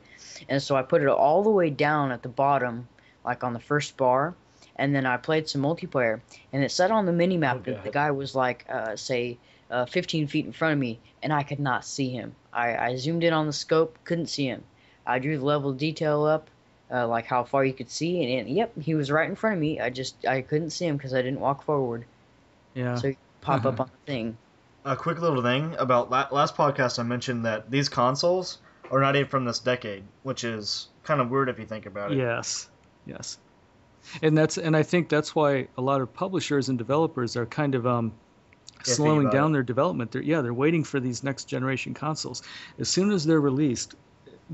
and so I put it all the way down at the bottom, like on the first bar, and then I played some multiplayer, and it said on the minimap that the guy was like 15 feet in front of me, and I could not see him. I zoomed in on the scope, couldn't see him. I drew the level of detail up, like how far you could see, and yep, he was right in front of me. I couldn't see him because I didn't walk forward. Yeah. So you pop up on the thing. A quick little thing about last podcast, I mentioned that these consoles are not even from this decade, which is kind of weird if you think about it. Yes. And I think that's why a lot of publishers and developers are kind of slowing down their development. They're waiting for these next generation consoles. As soon as they're released,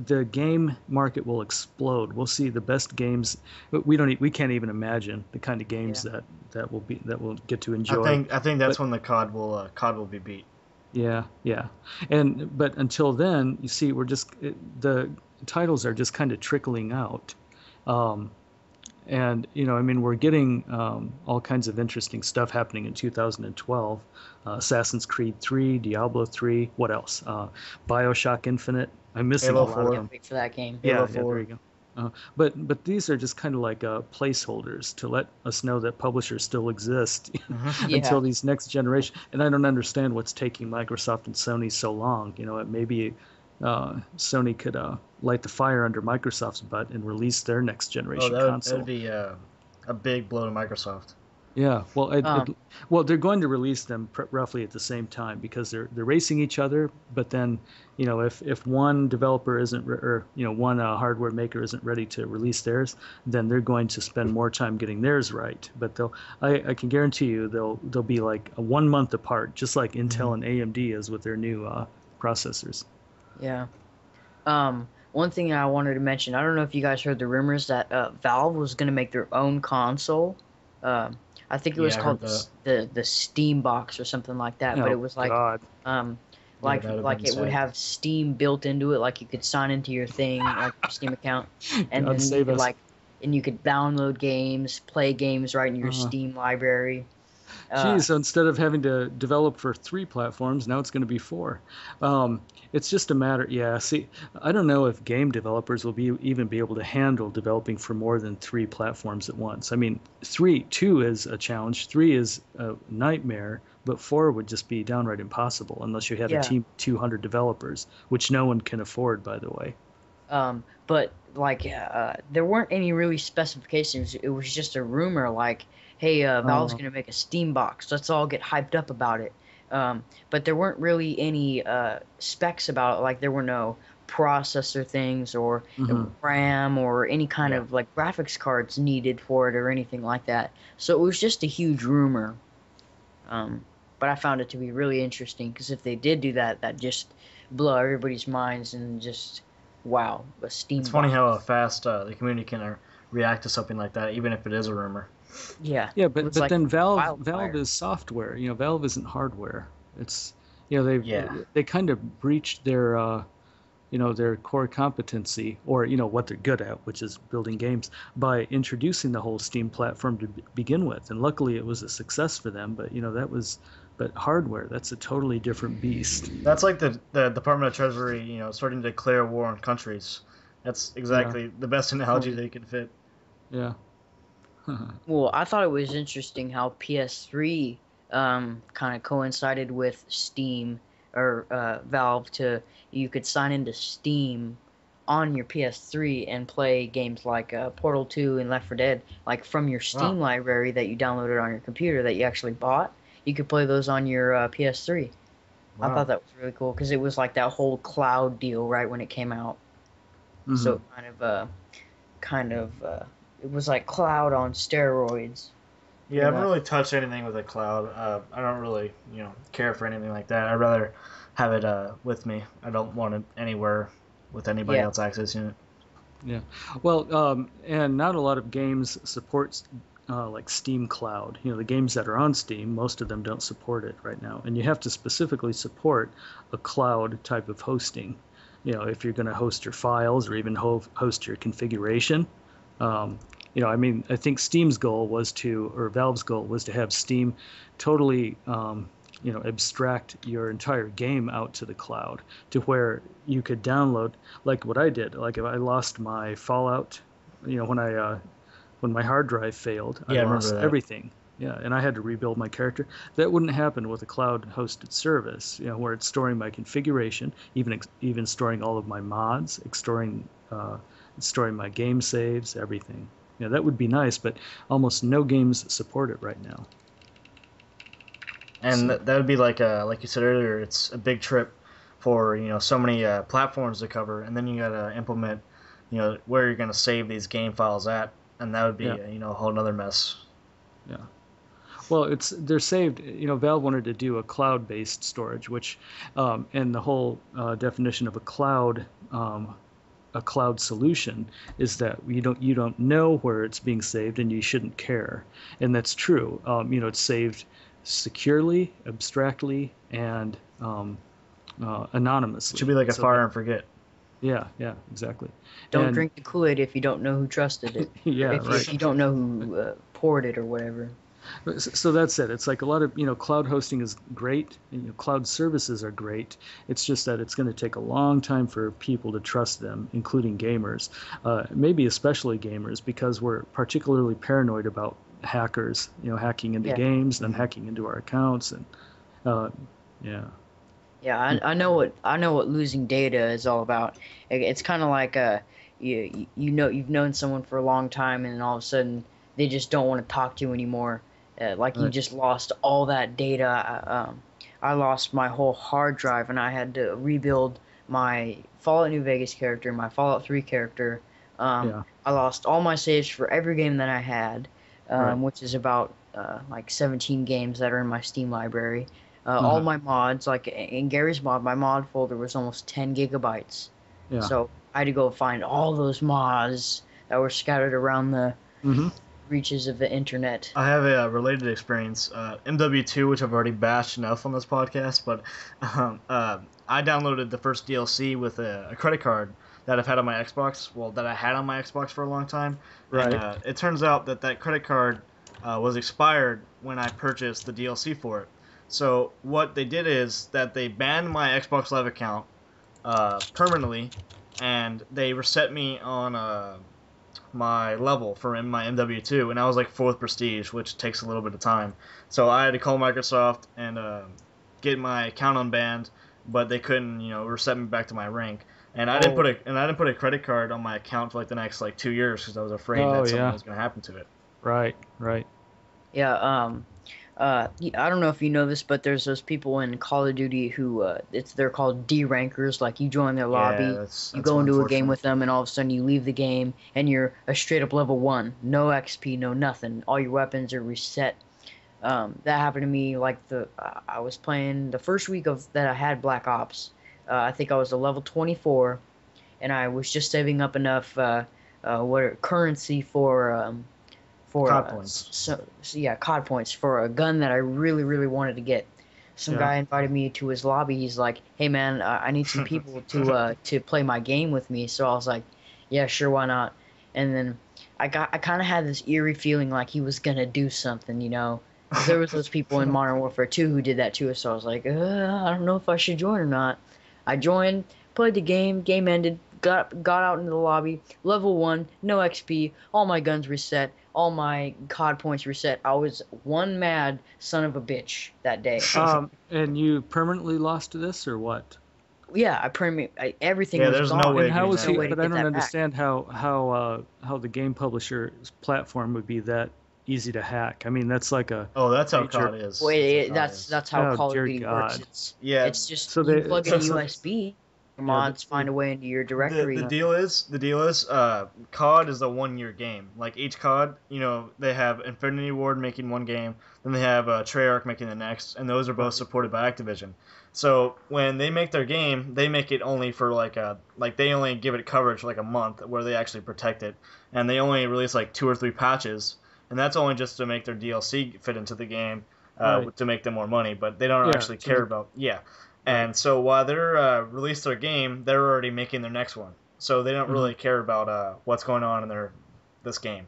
the game market will explode. We'll see the best games. We can't even imagine the kind of games that we'll get to enjoy. I think that's when the COD will be beat. Yeah. But until then, you see, the titles are just kind of trickling out. And we're getting all kinds of interesting stuff happening in 2012. Assassin's Creed 3, Diablo 3, what else? BioShock Infinite. I'm missing Halo a lot of them. Wait for that game. Yeah, there you go. But these are just kind of like placeholders to let us know that publishers still exist until these next generation. And I don't understand what's taking Microsoft and Sony so long. Maybe Sony could light the fire under Microsoft's butt and release their next generation console. That would be a big blow to Microsoft. Yeah, well, they're going to release them roughly at the same time because they're racing each other. But then, if one developer one hardware maker isn't ready to release theirs, then they're going to spend more time getting theirs right. But I can guarantee you they'll be like 1 month apart, just like Intel and AMD is with their new processors. Yeah. One thing I wanted to mention, I don't know if you guys heard the rumors that Valve was going to make their own console. I think it was called the Steam Box or something like that, but it was like it would have Steam built into it, like you could sign into your thing, like your Steam account, and then you could download games, play games right in your Steam library. So instead of having to develop for 3 platforms, now it's going to be 4. It's just a matter. Yeah. See, I don't know if game developers will even be able to handle developing for more than 3 platforms at once. I mean, 2 is a challenge. 3 is a nightmare, but 4 would just be downright impossible unless you have a team of 200 developers, which no one can afford, by the way. But there weren't any really specifications. It was just a rumor, like, hey, Valve's going to make a Steam box. Let's all get hyped up about it. But there weren't really any specs about it. Like, there were no processor things or RAM or any kind of like graphics cards needed for it or anything like that. So it was just a huge rumor. But I found it to be really interesting because if they did do that, that'd just blow everybody's minds and just, wow, a Steam box. It's funny how fast the community can react to something like that, even if it is a rumor. Yeah. Yeah, but then Valve is software. Valve isn't hardware. It's they kind of breached their their core competency, or what they're good at, which is building games, by introducing the whole Steam platform to begin with. And luckily it was a success for them, but but hardware, that's a totally different beast. That's like the Department of Treasury, starting to declare war on countries. That's exactly the best analogy they could fit. Yeah. Well, I thought it was interesting how PS3 kind of coincided with Steam, or Valve, you could sign into Steam on your PS3 and play games like Portal 2 and Left 4 Dead, like from your Steam library that you downloaded on your computer that you actually bought. You could play those on your PS3. Wow. I thought that was really cool because it was like that whole cloud deal right when it came out. Mm-hmm. So it was like cloud on steroids. Yeah, I haven't really touched anything with a cloud. I don't really, care for anything like that. I'd rather have it with me. I don't want it anywhere with anybody else accessing it. Yeah. Well, and not a lot of games support like Steam Cloud. The games that are on Steam, most of them don't support it right now. And you have to specifically support a cloud type of hosting. If you're going to host your files or even host your configuration. I think Steam's goal was or Valve's goal was to have Steam totally, abstract your entire game out to the cloud, to where you could download, like what I did. Like if I lost my Fallout, when my hard drive failed, I lost everything. Yeah, and I had to rebuild my character. That wouldn't happen with a cloud-hosted service, where it's storing my configuration, even storing all of my mods, storing my game saves, everything. That would be nice, but almost no games support it right now. And that would be like you said earlier, it's a big trip for so many platforms to cover, and then you gotta implement where you're gonna save these game files at, and that would be a whole other mess. Yeah. Well, they're saved. Valve wanted to do a cloud-based storage, which, and the whole definition of a cloud solution is that you don't know where it's being saved, and you shouldn't care. And that's true. It's saved securely, abstractly, and anonymously. It should be like a fire and forget. Yeah, exactly. Don't drink the Kool-Aid if you don't know who trusted it. If you don't know who poured it or whatever. So that's it. It's like a lot of, cloud hosting is great. Cloud services are great. It's just that it's going to take a long time for people to trust them, including gamers, maybe especially gamers, because we're particularly paranoid about hackers, hacking into games and hacking into our accounts, and Yeah, I know what losing data is all about. It's kind of like you've known someone for a long time, and then all of a sudden they just don't want to talk to you anymore. You just lost all that data. I lost my whole hard drive, and I had to rebuild my Fallout New Vegas character, my Fallout 3 character. I lost all my saves for every game that I had, which is about like 17 games that are in my Steam library. All my mods, like in Gary's mod, my mod folder was almost 10 gigabytes. Yeah. So I had to go find all those mods that were scattered around the reaches of the internet. I have a related experience. MW2, which I've already bashed enough on this podcast, but I downloaded the first DLC with a credit card that I've had on my Xbox. Well, that I had on my Xbox for a long time. Right. And it turns out that credit card was expired when I purchased the DLC for it. So what they did is that they banned my Xbox Live account permanently, and they reset me on my level in my MW2, and I was like 4th prestige, which takes a little bit of time. So I had to call Microsoft and get my account unbanned, but they couldn't, reset me back to my rank. And I didn't put a credit card on my account for like the next 2 years because I was afraid that something was going to happen to it. Right. Yeah. I don't know if you know this, but there's those people in Call of Duty who they're called D-rankers. Like you join their lobby, you go into a game with them, and all of a sudden you leave the game and you're a straight up level 1, no XP, no nothing. All your weapons are reset. That happened to me. I was playing the first week that I had Black Ops. I think I was a level 24, and I was just saving up enough currency for COD points. COD points for a gun that I really, really wanted to get. some Yeah. guy invited me to his lobby. He's like, "Hey man, I need some people to play my game with me." So I was like, "Yeah, sure, why not?" And then I kind of had this eerie feeling like he was gonna do something, you know, because there was those people in Modern Warfare 2 who did that too. So I was like, I don't know if I should join or not. I joined, played the game. Game ended. Got out into the lobby. Level 1, no XP. All my guns reset. All my COD points reset. I was one mad son of a bitch that day. And you permanently lost to this, or what? Yeah, everything Yeah, was there's no gone. way And how getting was that he? No way back. to But I get don't that back. understand how the game publisher's platform would be that easy to hack. I mean, that's like a Oh, that's how major. COD is. Wait, That's how COD is. that's how Oh Call of dear Duty works. God! Yeah. It's just So you they plug in a so USB. yeah Mods find a way into your The directory. the deal is COD is a 1 year game. Like each COD, you know, they have Infinity Ward making one game, then they have Treyarch making the next, and those are both supported by Activision. So when they make their game, they make it only for like they only give it coverage for like a month where they actually protect it, and they only release like 2 or 3 patches, and that's only just to make their DLC fit into the game, Right. to make them more money. But they don't Yeah, actually to care make- about right. And so while they're release their game, they're already making their next one. So they don't really care about what's going on in this game.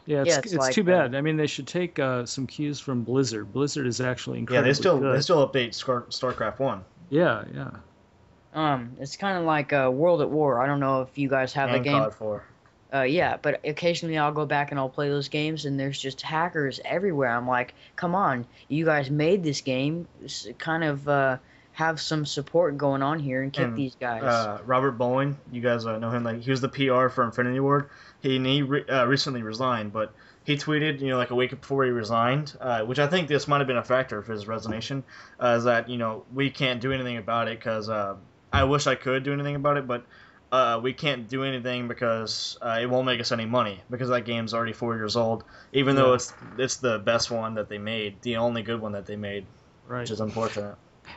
Yeah, Yeah, it's too bad. I mean, they should take some cues from Blizzard. Blizzard is actually Yeah, incredibly good. they still update StarCraft 1 Yeah, yeah. it's kind of like World at War. I don't know if you guys have the and game. COD 4. Yeah, but occasionally I'll go back and I'll play those games, and there's just hackers everywhere. I'm like, come on, you guys made this game. Kind of have some support going on here and kick And these guys. Robert Bowen, you guys know him. Like he was the PR for Infinity Ward. He recently resigned, but he tweeted, you know, like a week before he resigned, which I think this might have been a factor of his resignation, is that you know we can't do anything about it because I wish I could do anything about it, but we can't do anything because it won't make us any money because that game's already 4 years old. Even though it's the best one that they made, the only good one that they made, Right. which is unfortunate.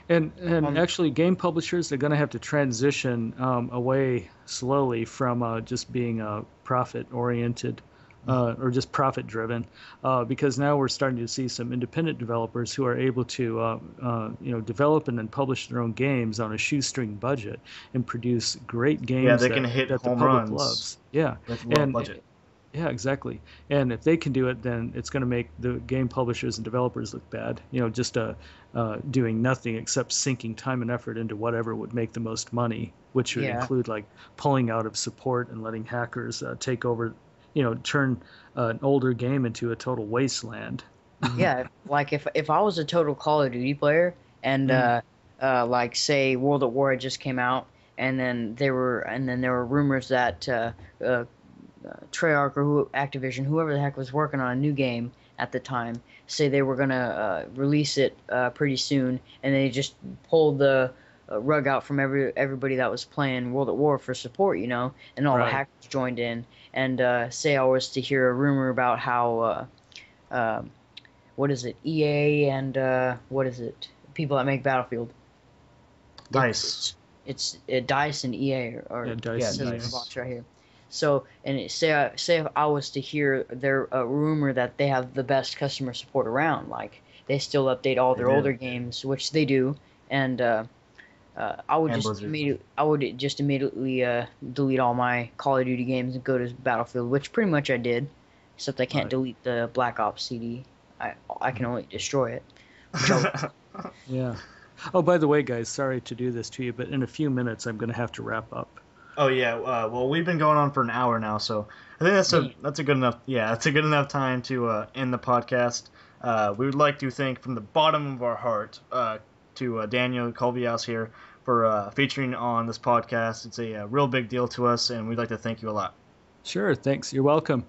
And actually, game publishers are going to have to transition away slowly from just being profit oriented or just profit driven, because now we're starting to see some independent developers who are able to develop and then publish their own games on a shoestring budget and produce great games Yeah, they can hit that the home public runs loves. Yeah, with low and budget. yeah, exactly. And if they can do it, then it's going to make the game publishers and developers look bad. You know, just doing nothing except sinking time and effort into whatever would make the most money, which would Yeah. include like pulling out of support and letting hackers take over. You know, turn an older game into a total wasteland. Yeah, like if I was a total Call of Duty player and like say World at War had just came out and then there were rumors that Treyarch or Activision, whoever the heck was working on a new game at the time, say they were gonna release it pretty soon, and they just pulled the rug out from everybody that was playing World at War for support, you know, and all the Right. hackers joined in. And say I was to hear a rumor about how what is it, EA and what is it, people that make Battlefield. Dice. It's Dice and EA or Yeah, Dice it says and it in the Dice. box right here. So, and say if I was to hear a rumor that they have the best customer support around, like they still update all their They do. older games, which they do, and I would And just Blizzard. immediately delete all my Call of Duty games and go to Battlefield, which pretty much I did, except I can't Right. delete the Black Ops CD. I can only destroy it. Which I Yeah. Oh, by the way, guys, sorry to do this to you, but in a few minutes I'm going to have to wrap up. Oh yeah, well we've been going on for an hour now, so I think that's a good enough that's a good enough time to end the podcast. We would like to thank from the bottom of our heart to Daniel Culveyhouse here for featuring on this podcast. It's a real big deal to us, and we'd like to thank you a lot. Sure, thanks. You're welcome.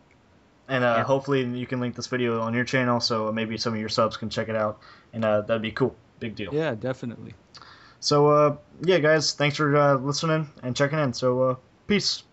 And hopefully you can link this video on your channel, so maybe some of your subs can check it out, and that'd be cool. Big deal. Yeah, definitely. So yeah, guys, thanks for listening and checking in. So peace.